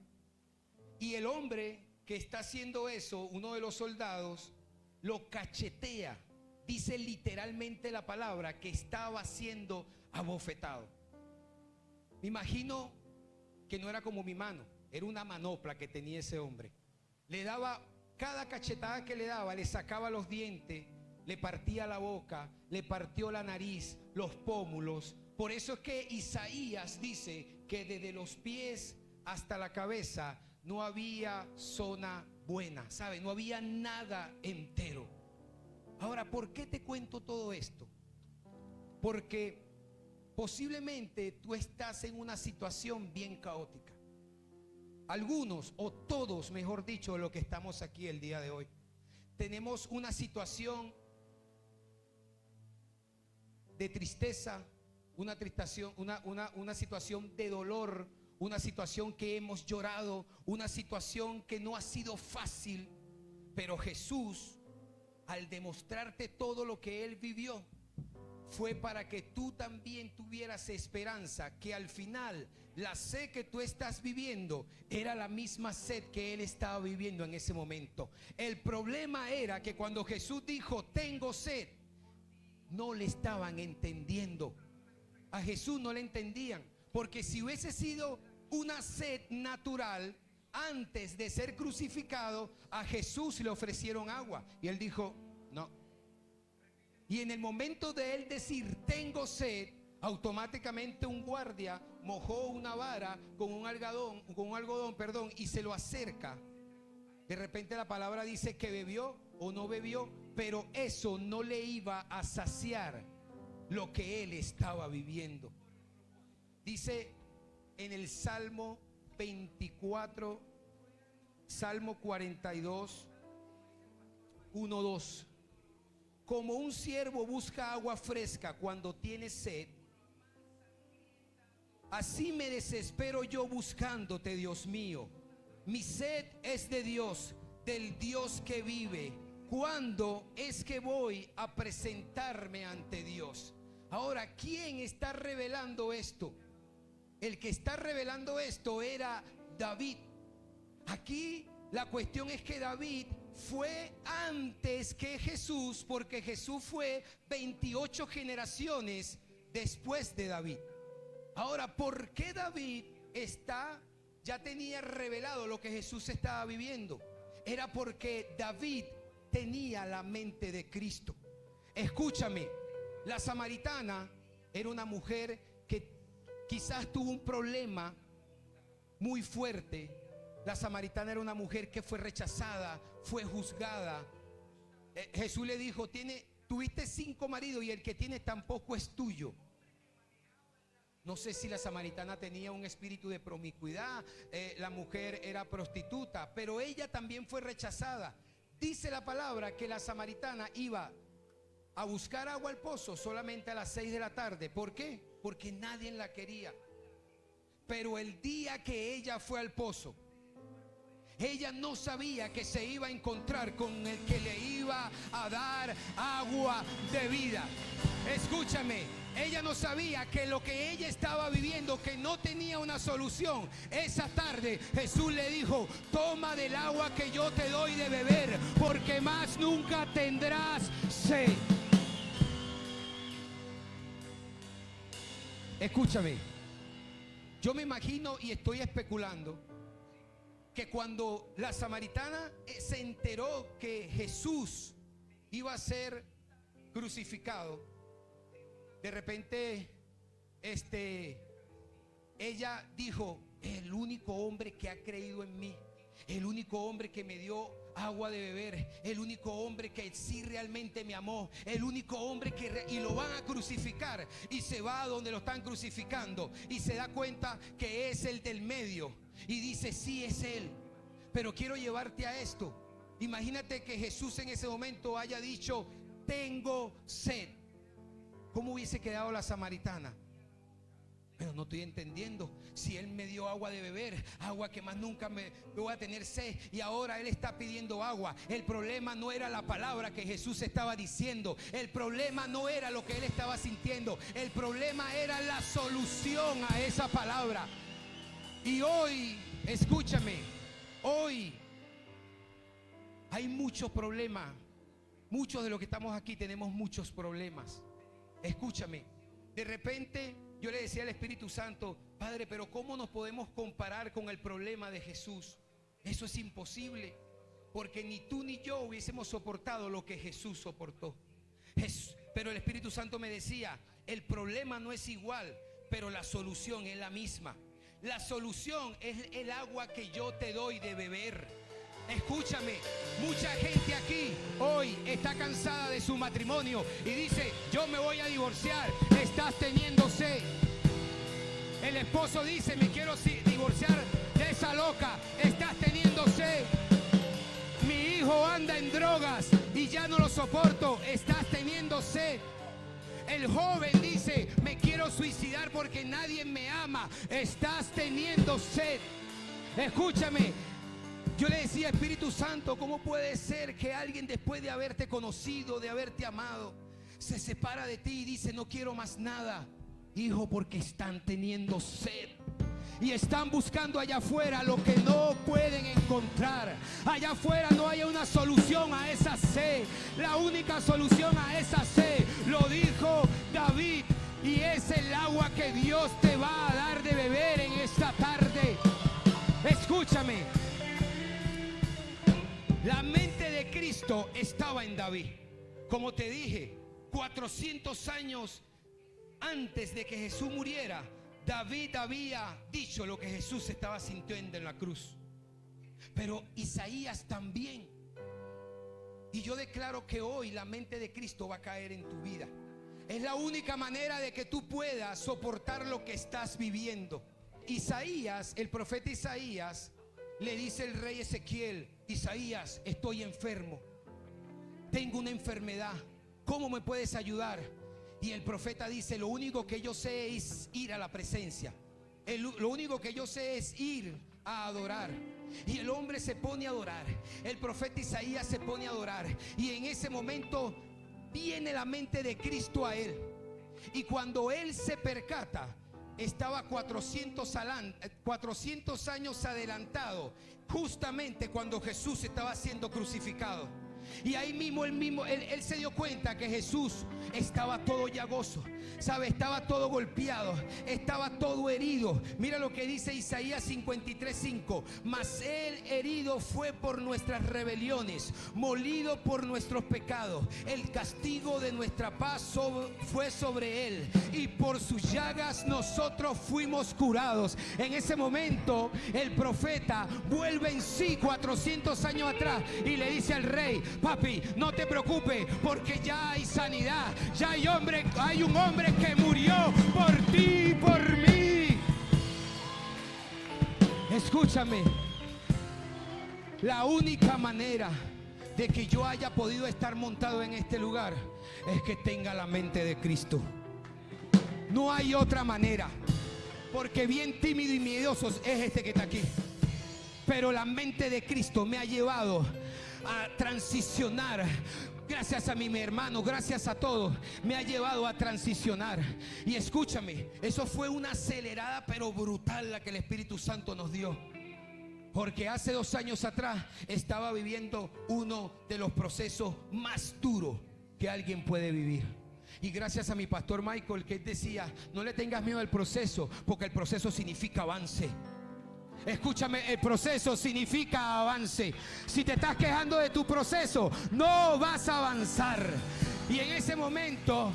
Y el hombre que está haciendo eso, uno de los soldados, lo cachetea. Dice literalmente la palabra que estaba siendo abofetado. Me imagino que no era como mi mano, era una manopla que tenía ese hombre. Le daba, cada cachetada que le daba, le sacaba los dientes, le partía la boca, le partió la nariz, los pómulos. Por eso es que Isaías dice que desde los pies hasta la cabeza no había zona buena, ¿sabe? No había nada entero. Ahora, ¿por qué te cuento todo esto? Porque posiblemente tú estás en una situación bien caótica. Algunos, o todos, mejor dicho, lo que estamos aquí el día de hoy, tenemos una situación de tristeza, una situación de dolor, una situación que hemos llorado, una situación que no ha sido fácil. Pero Jesús, al demostrarte todo lo que Él vivió, fue para que tú también tuvieras esperanza, que al final la sed que tú estás viviendo era la misma sed que Él estaba viviendo en ese momento. El problema era que cuando Jesús dijo, tengo sed, no le estaban entendiendo. A Jesús no le entendían, porque si hubiese sido una sed natural, antes de ser crucificado, a Jesús le ofrecieron agua y Él dijo, no. Y en el momento de Él decir, tengo sed, automáticamente un guardia mojó una vara con un algodón, y se lo acerca. De repente la palabra dice que bebió o no bebió, pero eso no le iba a saciar lo que él estaba viviendo. Dice en el Salmo 24, Salmo 42, 1, 2. Como un siervo busca agua fresca cuando tiene sed, así me desespero yo buscándote, Dios mío. Mi sed es de Dios, del Dios que vive. ¿Cuándo es que voy a presentarme ante Dios? Ahora, ¿quién está revelando esto? El que está revelando esto era David. Aquí la cuestión es que David fue antes que Jesús, porque Jesús fue 28 generaciones después de David. Ahora, ¿por qué David ya tenía revelado lo que Jesús estaba viviendo? Era porque David tenía la mente de Cristo. Escúchame, la samaritana era una mujer que quizás tuvo un problema muy fuerte. La samaritana era una mujer que fue rechazada, fue juzgada. Jesús le dijo, tuviste 5 maridos y el que tienes tampoco es tuyo. No sé si la samaritana tenía un espíritu de promiscuidad, la mujer era prostituta, pero ella también fue rechazada. Dice la palabra que la samaritana iba a buscar agua al pozo solamente a las 6 de la tarde. ¿Por qué? Porque nadie la quería. Pero el día que ella fue al pozo, ella no sabía que se iba a encontrar con el que le iba a dar agua de vida. Escúchame, ella no sabía que lo que ella estaba viviendo, que no tenía una solución. Esa tarde Jesús le dijo, toma del agua que yo te doy de beber, porque más nunca tendrás sed. Escúchame, yo me imagino y estoy especulando que cuando la samaritana se enteró que Jesús iba a ser crucificado, de repente, ella dijo: el único hombre que ha creído en mí, el único hombre que me dio agua de beber, el único hombre que sí realmente me amó, el único hombre y lo van a crucificar, y se va a donde lo están crucificando y se da cuenta que es el del medio y dice: sí, es él. Pero quiero llevarte a esto. Imagínate que Jesús en ese momento haya dicho: tengo sed. ¿Cómo hubiese quedado la samaritana? Pero no estoy entendiendo. Si él me dio agua de beber, agua que más nunca me voy a tener sed, y ahora él está pidiendo agua. El problema no era la palabra que Jesús estaba diciendo. El problema no era lo que él estaba sintiendo. El problema era la solución a esa palabra. Y hoy, escúchame, hoy hay muchos problemas. Muchos de los que estamos aquí tenemos muchos problemas. Escúchame, de repente yo le decía al Espíritu Santo: Padre, pero ¿cómo nos podemos comparar con el problema de Jesús? Eso es imposible, porque ni tú ni yo hubiésemos soportado lo que Jesús soportó. Pero el Espíritu Santo me decía: el problema no es igual, pero la solución es la misma. La solución es el agua que yo te doy de beber. Escúchame, mucha gente aquí hoy está cansada de su matrimonio y dice: yo me voy a divorciar. Estás teniendo sed. El esposo dice: me quiero divorciar de esa loca. Estás teniendo sed. Mi hijo anda en drogas y ya no lo soporto. Estás teniendo sed. El joven dice: me quiero suicidar porque nadie me ama. Estás teniendo sed. Escúchame, yo le decía: Espíritu Santo, ¿cómo puede ser que alguien, después de haberte conocido, de haberte amado, se separa de ti y dice: no quiero más nada? Hijo, porque están teniendo sed y están buscando allá afuera lo que no pueden encontrar. Allá afuera no hay una solución a esa sed. La única solución a esa sed, lo dijo David, y es el agua que Dios te va a dar de beber en esta tarde. Escúchame, la mente de Cristo estaba en David. Como te dije, 400 años antes de que Jesús muriera, David había dicho lo que Jesús estaba sintiendo en la cruz. Pero Isaías también. Y yo declaro que hoy la mente de Cristo va a caer en tu vida. Es la única manera de que tú puedas soportar lo que estás viviendo. Isaías, el profeta Isaías, le dice al rey Ezequiel: Isaías, estoy enfermo, tengo una enfermedad, ¿cómo me puedes ayudar? Y el profeta dice: lo único que yo sé es ir a la presencia. Lo único que yo sé es ir a adorar. Y el hombre se pone a adorar. El profeta Isaías se pone a adorar. Y en ese momento viene la mente de Cristo a él. Y cuando él se percata, estaba 400 años adelantado, justamente cuando Jesús estaba siendo crucificado. Y ahí mismo él se dio cuenta que Jesús estaba todo llagoso, ¿sabe? Estaba todo golpeado, estaba todo herido. Mira lo que dice Isaías 53:5: mas él herido fue por nuestras rebeliones, molido por nuestros pecados. El castigo de nuestra paz fue sobre él, y por sus llagas nosotros fuimos curados. En ese momento el profeta vuelve en sí 400 años atrás y le dice al rey: papi, no te preocupes, porque ya hay sanidad. Ya hay un hombre que murió por ti y por mí. Escúchame, la única manera de que yo haya podido estar montado en este lugar es que tenga la mente de Cristo. No hay otra manera, porque bien tímido y miedoso es este que está aquí. Pero la mente de Cristo me ha llevado a transicionar. Gracias a mi hermano, gracias a todos, me ha llevado a transicionar. Y escúchame, eso fue una acelerada pero brutal la que el Espíritu Santo nos dio. Porque hace 2 años atrás estaba viviendo uno de los procesos más duros que alguien puede vivir. Y gracias a mi pastor Michael, que él decía: no le tengas miedo al proceso, porque el proceso significa avance. Escúchame, el proceso significa avance. Si te estás quejando de tu proceso, no vas a avanzar. Y en ese momento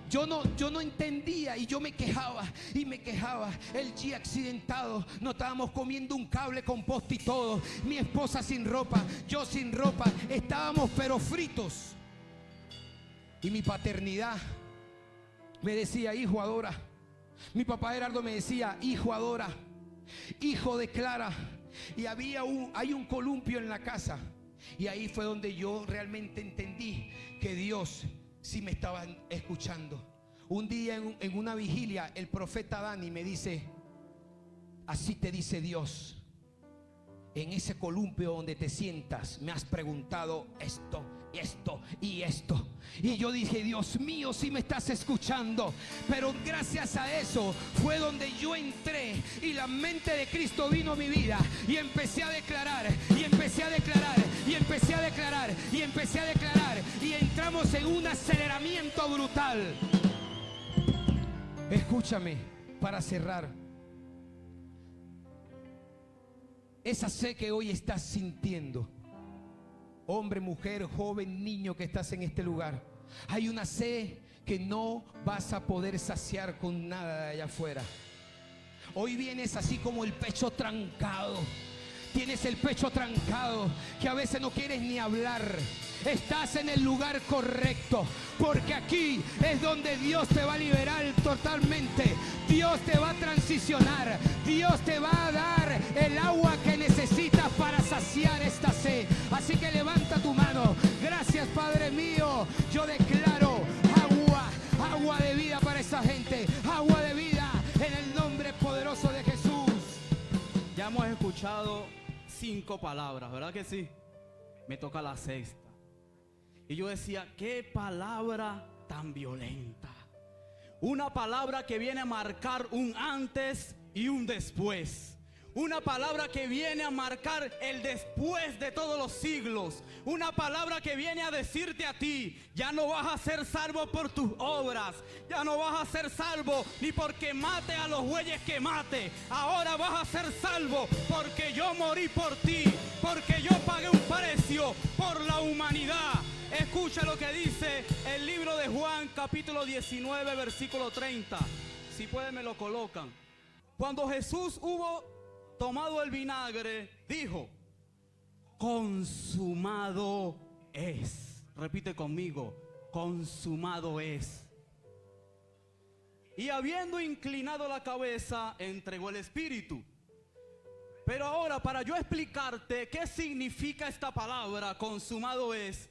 yo no entendía y yo me quejaba y me quejaba. El G accidentado, no estábamos comiendo un cable con poste y todo. Mi esposa sin ropa, yo sin ropa, estábamos pero fritos. Y mi paternidad me decía: hijo, adora. Mi papá Gerardo me decía: hijo, adora, hijo, declara. Y hay un columpio en la casa. Y ahí fue donde yo realmente entendí que Dios sí me estaba escuchando. Un día en una vigilia, el profeta Dani me dice: así te dice Dios, en ese columpio donde te sientas, me has preguntado esto, esto y esto. Y yo dije: Dios mío, sí me estás escuchando. Pero gracias a eso fue donde yo entré y la mente de Cristo vino a mi vida. Y empecé a declarar, y empecé a declarar, y empecé a declarar, y empecé a declarar. Y entramos en un aceleramiento brutal. Escúchame, para cerrar. Esa sed que hoy estás sintiendo, hombre, mujer, joven, niño que estás en este lugar, hay una sed que no vas a poder saciar con nada de allá afuera. Hoy vienes así como el pecho trancado. Tienes el pecho trancado, que a veces no quieres ni hablar. Estás en el lugar correcto, porque aquí es donde Dios te va a liberar totalmente. Dios te va a transicionar. Dios te va a dar el agua que necesitas para saciar esta sed. Así que levanta tu mano. Gracias, Padre mío. Yo declaro agua, agua de vida para esta gente. Agua de vida en el nombre poderoso de Jesús. Ya hemos escuchado 5 palabras, ¿verdad que sí? Me toca la sexta. Y yo decía: qué palabra tan violenta. Una palabra que viene a marcar un antes y un después. Una palabra que viene a marcar el después de todos los siglos. Una palabra que viene a decirte a ti: ya no vas a ser salvo por tus obras. Ya no vas a ser salvo ni porque mate a los bueyes que mate. Ahora vas a ser salvo porque yo morí por ti. Porque yo pagué un precio por la humanidad. Escucha lo que dice el libro de Juan, capítulo 19, versículo 30. Si pueden me lo colocan. Cuando Jesús hubo tomado el vinagre, dijo: consumado es. Repite conmigo: consumado es. Y habiendo inclinado la cabeza, entregó el espíritu. Pero ahora, para yo explicarte qué significa esta palabra, consumado es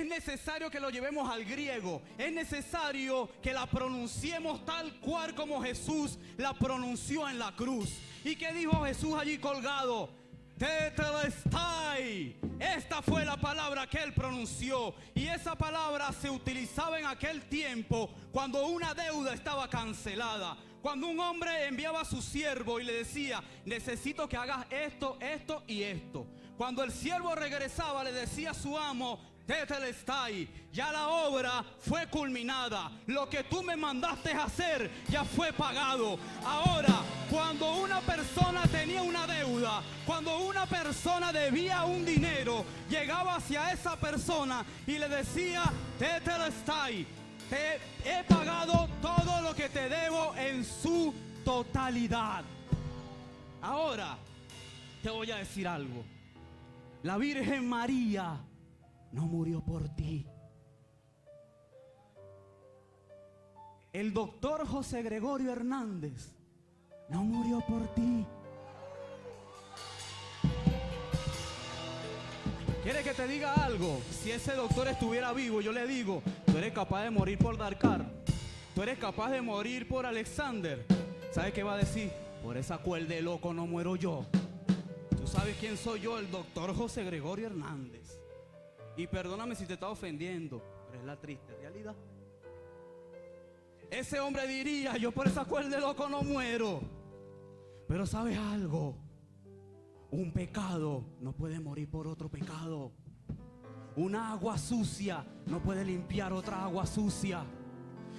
necesario que lo llevemos al griego. Es necesario que la pronunciemos tal cual como Jesús la pronunció en la cruz. ¿Y qué dijo Jesús allí colgado? Tetelestai. Esta fue la palabra que él pronunció. Y esa palabra se utilizaba en aquel tiempo cuando una deuda estaba cancelada. Cuando un hombre enviaba a su siervo y le decía: necesito que hagas esto, esto y esto. Cuando el siervo regresaba, le decía a su amo: Tetelestai, ya la obra fue culminada. Lo que tú me mandaste a hacer ya fue pagado. Ahora, cuando una persona tenía una deuda, cuando una persona debía un dinero, llegaba hacia esa persona y le decía: Tetelestai, te he pagado todo lo que te debo en su totalidad. Ahora, te voy a decir algo. La Virgen María no murió por ti. El doctor José Gregorio Hernández no murió por ti. ¿Quieres que te diga algo? Si ese doctor estuviera vivo, yo le digo: tú eres capaz de morir por Dakar, tú eres capaz de morir por Alexander. ¿Sabes qué va a decir? Por esa cuerda de loco no muero yo. ¿Tú sabes quién soy yo? El doctor José Gregorio Hernández. Y perdóname si te está ofendiendo, pero es la triste realidad. Ese hombre diría: yo por esa cuerda de loco no muero. Pero ¿sabes algo? Un pecado no puede morir por otro pecado. Una agua sucia no puede limpiar otra agua sucia.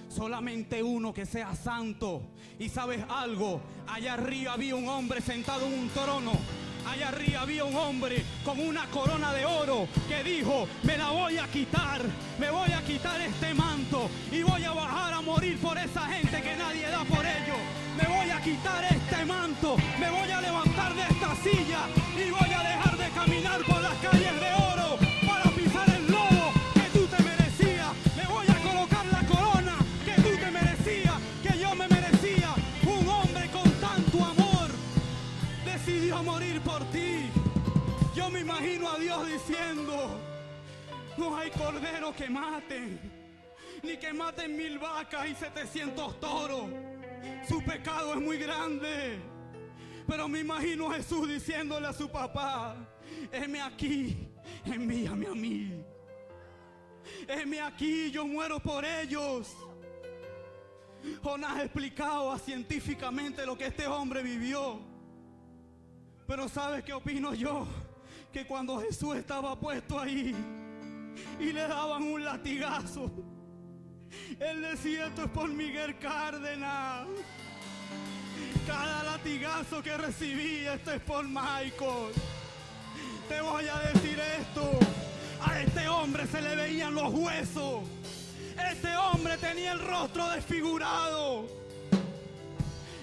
Solamente uno que sea santo. Y ¿sabes algo? Allá arriba había un hombre sentado en un trono. Allá arriba había un hombre con una corona de oro que dijo: me la voy a quitar este manto y voy a bajar a morir por esa gente que nadie da por ellos. Me voy a quitar este manto, me voy a levantar de esta silla y voy a dejar de caminar por las calles de oro para pisar el lodo que tú te merecías. Me voy a colocar la corona que tú te merecías, que yo me merecía. Un hombre con tanto amor decidió morir por ti. Yo me imagino a Dios diciendo: no hay cordero que maten, ni que maten 1000 vacas y 700 toros. Su pecado es muy grande. Pero me imagino a Jesús diciéndole a su papá: heme aquí, envíame a mí. Heme aquí, yo muero por ellos. Jonás explicaba científicamente lo que este hombre vivió. Pero ¿sabes qué opino yo? Que cuando Jesús estaba puesto ahí y le daban un latigazo, él decía: esto es por Miguel Cárdenas. Cada latigazo que recibí, esto es por Michael. Te voy a decir esto: a este hombre se le veían los huesos. Este hombre tenía el rostro desfigurado.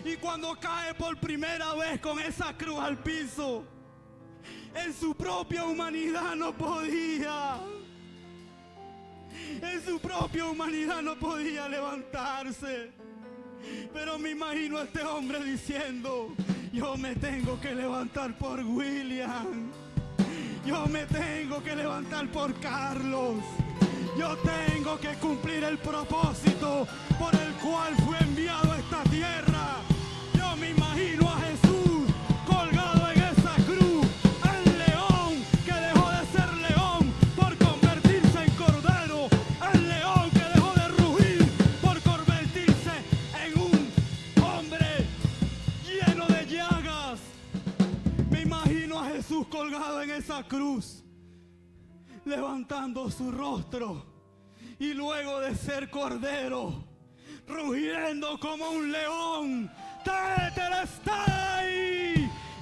Y cuando cae por primera vez con esa cruz al piso, en su propia humanidad no podía. En su propia humanidad no podía levantarse. Pero me imagino a este hombre diciendo: yo me tengo que levantar por William. Yo me tengo que levantar por Carlos. Yo tengo que cumplir el propósito por el cual fui enviado a esta tierra. Yo me imagino a Jesús colgado en esa cruz, al león que dejó de ser león por convertirse en cordero, al león que dejó de rugir por convertirse en un hombre lleno de llagas. Me imagino a Jesús colgado en esa cruz, levantando su rostro, y luego de ser cordero, rugiendo como un león: Tetelestai,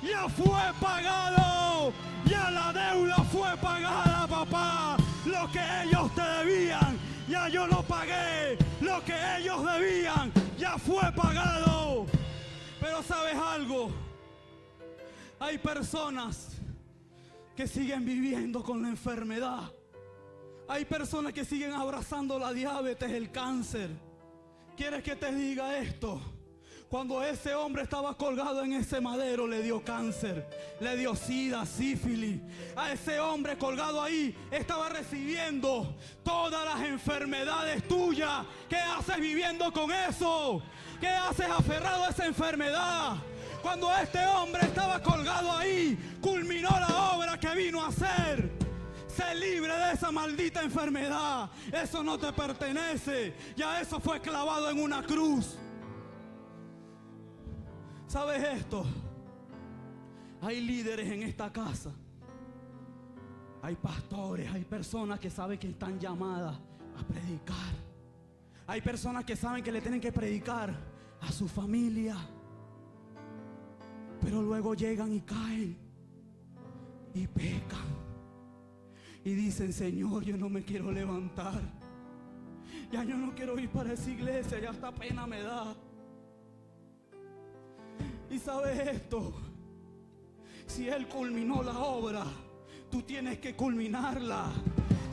ya fue pagado, ya la deuda fue pagada, papá. Lo que ellos te debían, ya yo lo pagué. Lo que ellos debían, ya fue pagado. Pero ¿sabes algo? Hay personas que siguen viviendo con la enfermedad. Hay personas que siguen abrazando la diabetes, el cáncer. ¿Quieres que te diga esto? Cuando ese hombre estaba colgado en ese madero, le dio cáncer, le dio sida, sífilis. A ese hombre colgado ahí estaba recibiendo todas las enfermedades tuyas. ¿Qué haces viviendo con eso? ¿Qué haces aferrado a esa enfermedad? Cuando este hombre estaba colgado ahí, culminó la obra que vino a hacer. Sé libre de esa maldita enfermedad. Eso no te pertenece. Ya eso fue clavado en una cruz. ¿Sabes esto? Hay líderes en esta casa. Hay pastores, hay personas que saben que están llamadas a predicar. Hay personas que saben que le tienen que predicar a su familia. Pero luego llegan y caen y pecan. Y dicen: Señor, yo no me quiero levantar. Ya yo no quiero ir para esa iglesia, ya hasta pena me da. Y sabes esto: si Él culminó la obra, tú tienes que culminarla.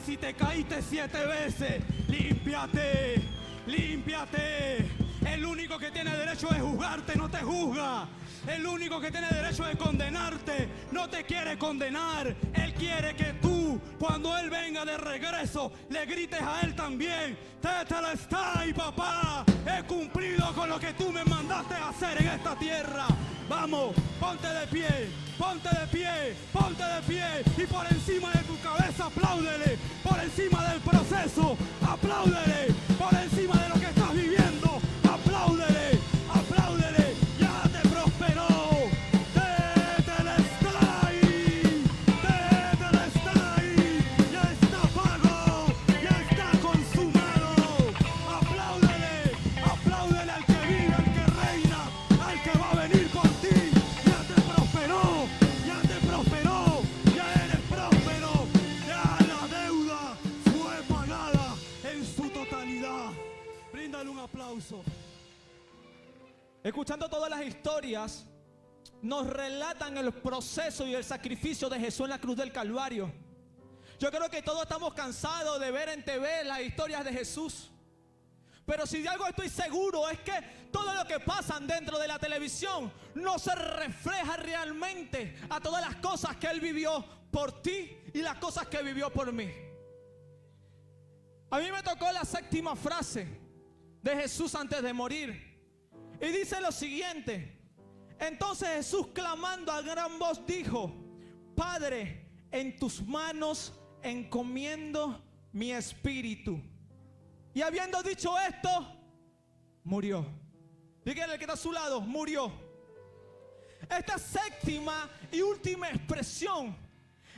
Si te caíste 7 veces, límpiate, límpiate. El único que tiene derecho de juzgarte no te juzga. El único que tiene derecho de condenarte no te quiere condenar. Él quiere que tú, cuando Él venga de regreso, le grites a Él también: Tetelestai, papá, he cumplido con lo que tú me mandaste a hacer en esta tierra. Vamos, ponte de pie, ponte de pie, ponte de pie. Y por encima de tu cabeza apláudele. Por encima del proceso, apláudele. Por encima de lo que estás viviendo, apláudele, apláudele. Ya te prosperó. Tetelestai, Tetelestai. Ya está pago, ya está consumado. Apláudele, apláudele al que vive, al que reina, al que va a venir por ti. Ya te prosperó, ya te historias nos relatan el proceso y el sacrificio de Jesús en la cruz del Calvario. Yo creo que todos estamos cansados de ver en TV las historias de Jesús. Pero si de algo estoy seguro es que todo lo que pasa dentro de la televisión no se refleja realmente a todas las cosas que Él vivió por ti y las cosas que vivió por mí. A mí me tocó la séptima frase de Jesús antes de morir. Y dice lo siguiente: entonces Jesús, clamando a gran voz, dijo: Padre, en tus manos encomiendo mi espíritu. Y habiendo dicho esto, murió. Dígale al que está a su lado: murió. Esta séptima y última expresión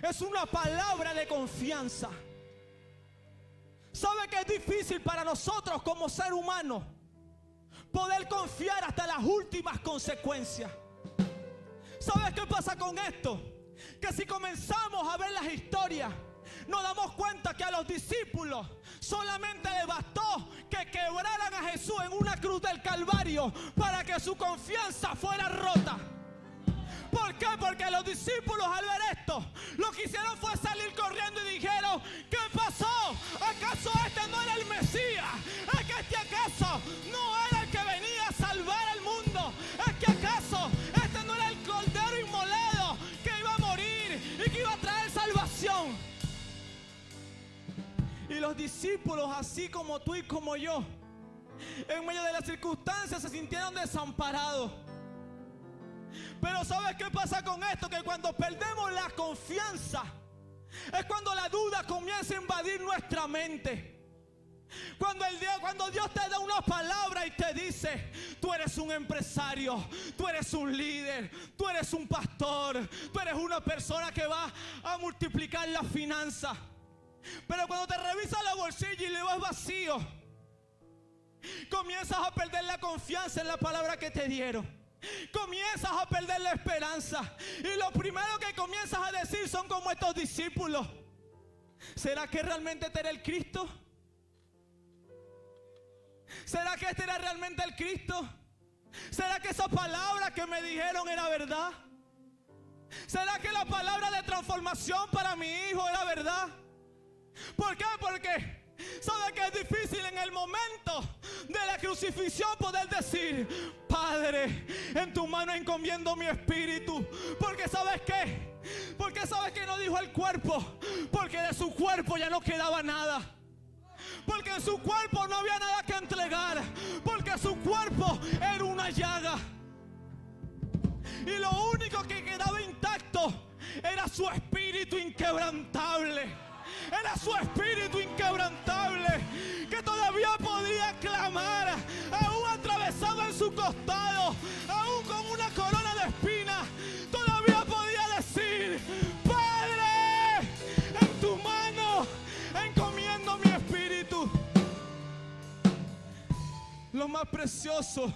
es una palabra de confianza. ¿Sabe que es difícil para nosotros como ser humano poder confiar hasta las últimas consecuencias? ¿Sabes qué pasa con esto? Que si comenzamos a ver las historias, nos damos cuenta que a los discípulos solamente les bastó que quebraran a Jesús en una cruz del Calvario para que su confianza fuera rota. ¿Por qué? Porque los discípulos, al ver esto, lo que hicieron fue salir corriendo y dijeron: ¿qué pasó? ¿Acaso este no era el Mesías? ¿Es que este acaso no era el que venía a salvar al mundo? ¿Es que acaso este no era el cordero inmolado que iba a morir y que iba a traer salvación? Y los discípulos, así como tú y como yo, en medio de las circunstancias se sintieron desamparados. Pero ¿sabes qué pasa con esto? Que cuando perdemos la confianza es cuando la duda comienza a invadir nuestra mente. Cuando Dios te da una palabra y te dice: tú eres un empresario, tú eres un líder, tú eres un pastor, tú eres una persona que va a multiplicar la finanza. Pero cuando te revisas la bolsilla y le vas vacío, comienzas a perder la confianza en la palabra que te dieron. Comienzas a perder la esperanza. Y lo primero que comienzas a decir son como estos discípulos: ¿será que realmente este era el Cristo? ¿Será que este era realmente el Cristo? ¿Será que esa palabra que me dijeron era verdad? ¿Será que la palabra de transformación para mi hijo era verdad? ¿Por qué? Porque ¿sabe que es difícil en el momento de la crucifixión poder decir: Padre, en tu mano encomiendo mi espíritu? Porque ¿sabes qué? Porque ¿sabes qué no dijo el cuerpo? Porque de su cuerpo ya no quedaba nada. Porque en su cuerpo no había nada que entregar. Porque su cuerpo era una llaga. Y lo único que quedaba intacto era su espíritu inquebrantable. Era su espíritu inquebrantable, que todavía podía clamar, aún atravesado en su costado, aún con una corona de espinas, todavía podía decir: Padre, en tu mano encomiendo mi espíritu. Lo más precioso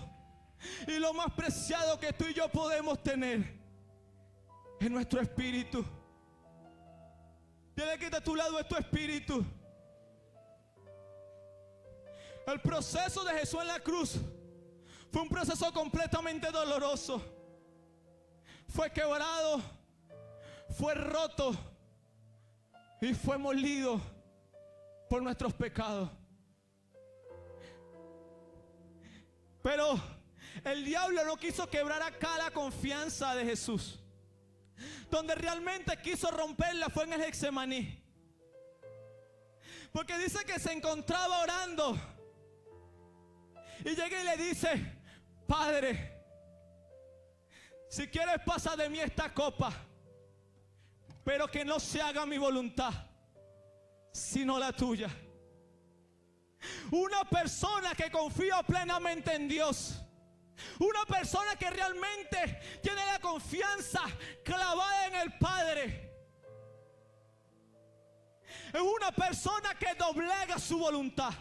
y lo más preciado que tú y yo podemos tener es nuestro espíritu. Dile que está a tu lado: es tu espíritu. El proceso de Jesús en la cruz fue un proceso completamente doloroso. Fue quebrado, fue roto y fue molido por nuestros pecados. Pero el diablo no quiso quebrar acá la confianza de Jesús. Donde realmente quiso romperla fue en el Getsemaní. Porque dice que se encontraba orando y llega y le dice: Padre, si quieres pasa de mí esta copa, pero que no se haga mi voluntad sino la tuya. Una persona que confía plenamente en Dios, una persona que realmente tiene la confianza clavada en el Padre, es una persona que doblega su voluntad.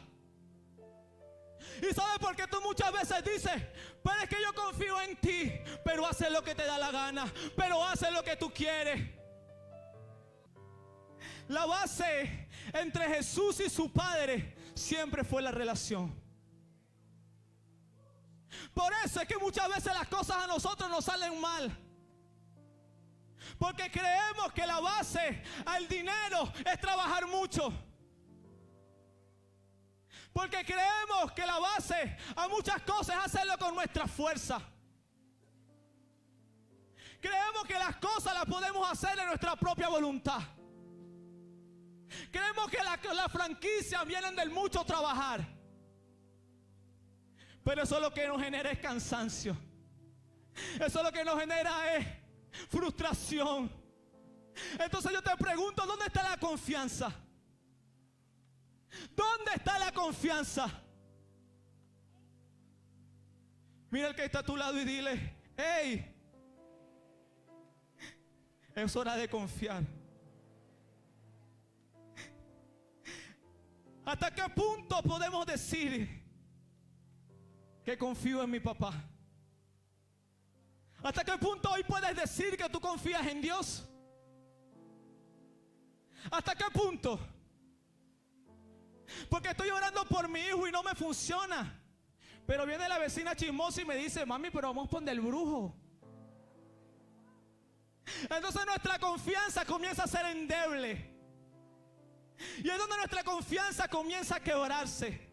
¿Y sabes por qué tú muchas veces dices: pero es que yo confío en ti, pero haces lo que te da la gana, pero haces lo que tú quieres? La base entre Jesús y su Padre siempre fue la relación. Por eso es que muchas veces las cosas a nosotros nos salen mal. Porque creemos que la base al dinero es trabajar mucho. Porque creemos que la base a muchas cosas es hacerlo con nuestra fuerza. Creemos que las cosas las podemos hacer en nuestra propia voluntad. Creemos que las franquicias vienen del mucho trabajar. Pero eso lo que nos genera es cansancio. Eso lo que nos genera es frustración. Entonces yo te pregunto, ¿dónde está la confianza? ¿Dónde está la confianza? Mira el que está a tu lado y dile: hey, es hora de confiar. ¿Hasta qué punto podemos decir que confío en mi papá? ¿Hasta qué punto hoy puedes decir que tú confías en Dios? ¿Hasta qué punto? Porque estoy orando por mi hijo y no me funciona. Pero viene la vecina chismosa y me dice: mami, pero vamos a poner el brujo. Entonces nuestra confianza comienza a ser endeble. Y es donde nuestra confianza comienza a quebrarse.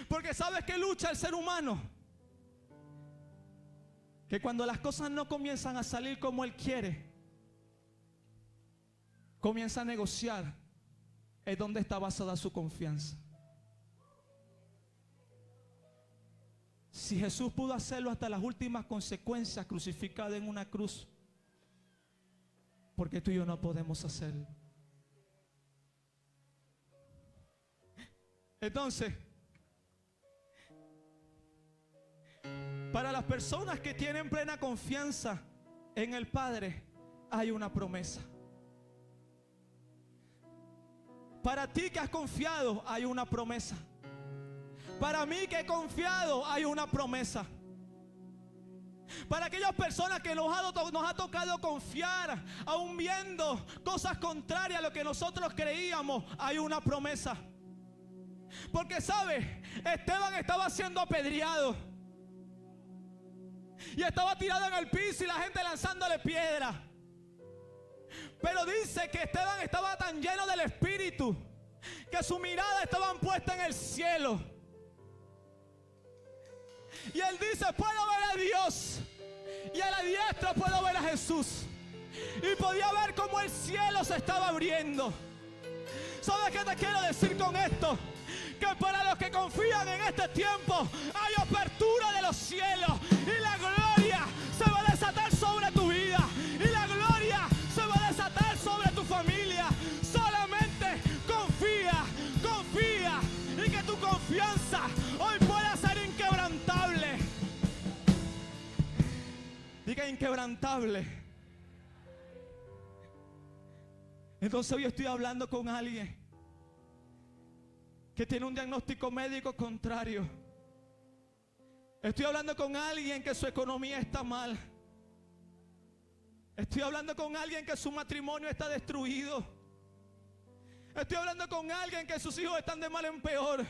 Porque ¿sabes qué lucha el ser humano? Que cuando las cosas no comienzan a salir como él quiere, comienza a negociar. Es donde está basada su confianza. Si Jesús pudo hacerlo hasta las últimas consecuencias, crucificado en una cruz, ¿por qué tú y yo no podemos hacerlo? Entonces, para las personas que tienen plena confianza en el Padre, hay una promesa. Para ti que has confiado, hay una promesa. Para mí que he confiado, hay una promesa. Para aquellas personas que nos ha tocado confiar, aún viendo cosas contrarias a lo que nosotros creíamos, hay una promesa. Porque sabe, Esteban estaba siendo apedreado y estaba tirado en el piso y la gente lanzándole piedras. Pero dice que Esteban estaba tan lleno del Espíritu que su mirada estaba puesta en el cielo. Y él dice: puedo ver a Dios y a la diestra puedo ver a Jesús. Y podía ver cómo el cielo se estaba abriendo. ¿Sabes qué te quiero decir con esto? Que para los que confían en este tiempo hay apertura de los cielos y la gloria se va a desatar sobre tu vida y la gloria se va a desatar sobre tu familia. Solamente confía, confía, y que tu confianza hoy pueda ser inquebrantable. Diga inquebrantable. Entonces hoy estoy hablando con alguien que tiene un diagnóstico médico contrario. Estoy hablando con alguien que su economía está mal. Estoy hablando con alguien que su matrimonio está destruido. Estoy hablando con alguien que sus hijos están de mal en peor.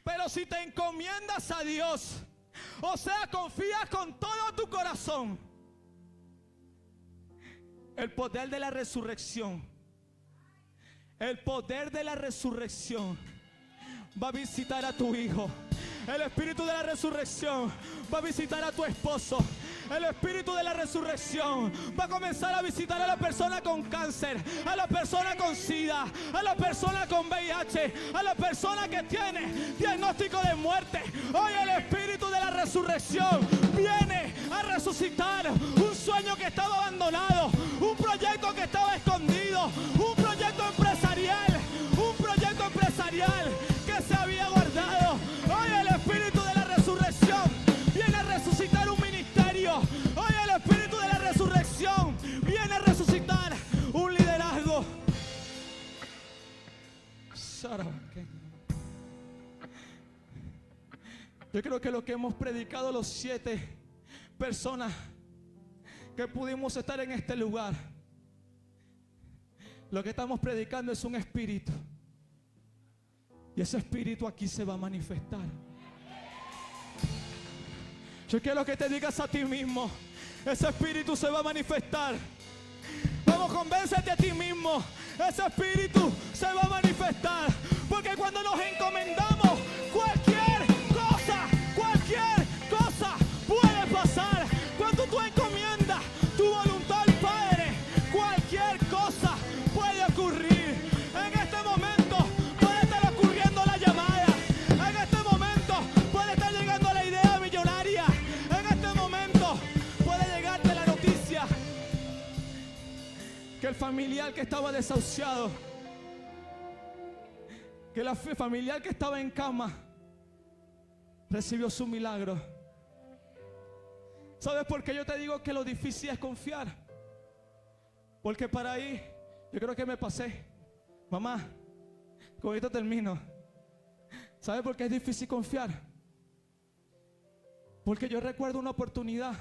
Pero si te encomiendas a Dios, o sea, confías con todo tu corazón, el poder de la resurrección, el poder de la resurrección va a visitar a tu hijo. El espíritu de la resurrección va a visitar a tu esposo. El espíritu de la resurrección va a comenzar a visitar a la persona con cáncer, a la persona con SIDA, a la persona con VIH, a la persona que tiene diagnóstico de muerte. Hoy el espíritu de la resurrección viene a resucitar un sueño que estaba abandonado, un proyecto que estaba escondido, un proyecto empresarial que se había guardado. Hoy el espíritu de la resurrección viene a resucitar un ministerio. Hoy el espíritu de la resurrección viene a resucitar un liderazgo. Yo creo que lo que hemos predicado los 7 personas que pudimos estar en este lugar, lo que estamos predicando es un espíritu. Y ese espíritu aquí se va a manifestar. Yo quiero que te digas a ti mismo, ese espíritu se va a manifestar. Vamos, convéncete a ti mismo, ese espíritu se va a manifestar. Porque cuando nos encomendamos, cualquier cosa puede pasar. Cuando tú encomiendas tu voluntad al Padre, cualquier cosa puede ocurrir. En este momento puede estar ocurriendo la llamada. En este momento puede estar llegando la idea millonaria. En este momento puede llegarte la noticia que el familiar que estaba desahuciado, que la familiar que estaba en cama, recibió su milagro. ¿Sabes por qué yo te digo que lo difícil es confiar? Porque para ahí, yo creo que me pasé. Mamá, con esto termino. ¿Sabes por qué es difícil confiar? Porque yo recuerdo una oportunidad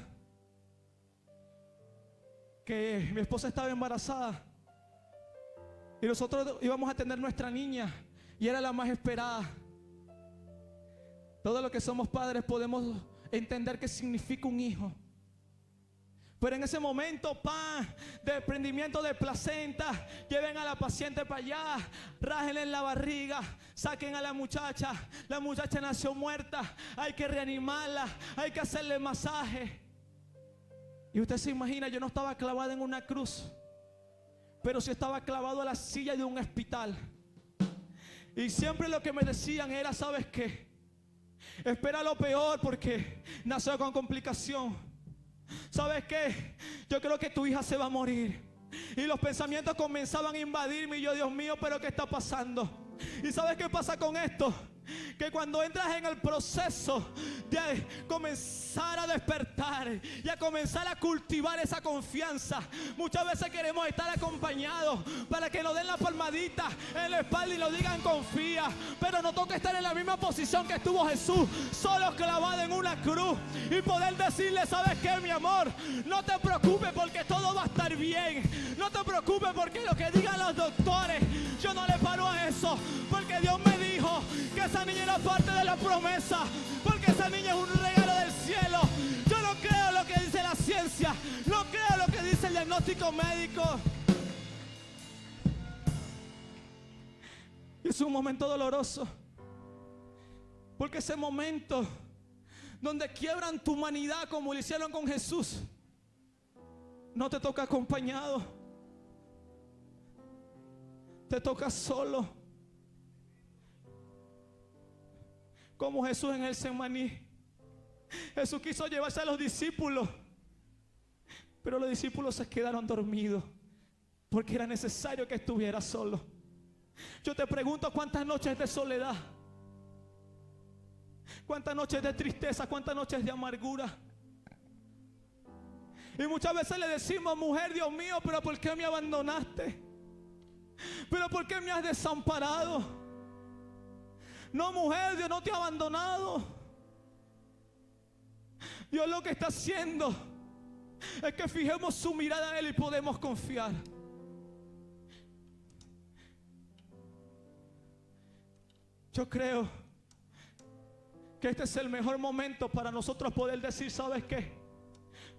que mi esposa estaba embarazada y nosotros íbamos a tener nuestra niña y era la más esperada. Todos los que somos padres podemos entender qué significa un hijo. Pero en ese momento, de desprendimiento de placenta, lleven a la paciente para allá, rájenle en la barriga, saquen a la muchacha nació muerta, hay que reanimarla, hay que hacerle masaje. Y usted se imagina, yo no estaba clavado en una cruz, pero sí estaba clavado a la silla de un hospital. Y siempre lo que me decían era, ¿sabes qué? Espera lo peor porque nació con complicación. ¿Sabes qué? Yo creo que tu hija se va a morir. Y los pensamientos comenzaban a invadirme y yo, Dios mío, ¿pero qué está pasando? ¿Y sabes qué pasa con esto? Que cuando entras en el proceso de comenzar a despertar y a comenzar a cultivar esa confianza, muchas veces queremos estar acompañados para que nos den la palmadita en la espalda y nos digan confía, pero nos toca estar en la misma posición que estuvo Jesús, solo clavado en una cruz, y poder decirle, ¿sabes qué, mi amor? No te preocupes porque todo va a estar bien. No te preocupes porque lo que digan los doctores, yo no le paro a eso, porque Dios me dijo que esa niña era parte de la promesa, porque esa niña es un regalo del cielo. Yo no creo lo que dice la ciencia, no creo lo que dice el diagnóstico médico. Y es un momento doloroso, porque ese momento donde quiebran tu humanidad como lo hicieron con Jesús, no te toca acompañado, te toca solo. Como Jesús en el Getsemaní. Jesús quiso llevarse a los discípulos, pero los discípulos se quedaron dormidos porque era necesario que estuviera solo. Yo te pregunto, ¿cuántas noches de soledad? ¿Cuántas noches de tristeza? ¿Cuántas noches de amargura? Y muchas veces le decimos, mujer, Dios mío, pero ¿por qué me abandonaste? ¿Pero por qué me has desamparado? No, mujer, Dios no te ha abandonado. Dios lo que está haciendo es que fijemos su mirada en Él y podemos confiar. Yo creo que este es el mejor momento para nosotros poder decir, ¿sabes qué?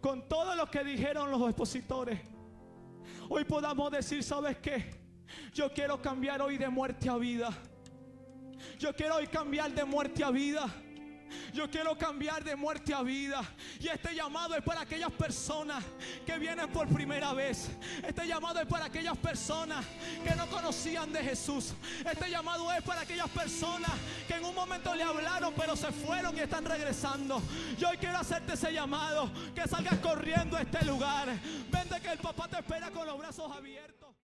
Con todo lo que dijeron los expositores, hoy podamos decir, ¿sabes qué? Yo quiero cambiar hoy de muerte a vida. Yo quiero hoy cambiar de muerte a vida. Yo quiero cambiar de muerte a vida. Y este llamado es para aquellas personas que vienen por primera vez. Este llamado es para aquellas personas que no conocían de Jesús. Este llamado es para aquellas personas que en un momento le hablaron pero se fueron y están regresando. Yo hoy quiero hacerte ese llamado, que salgas corriendo a este lugar. Vente que el papá te espera con los brazos abiertos.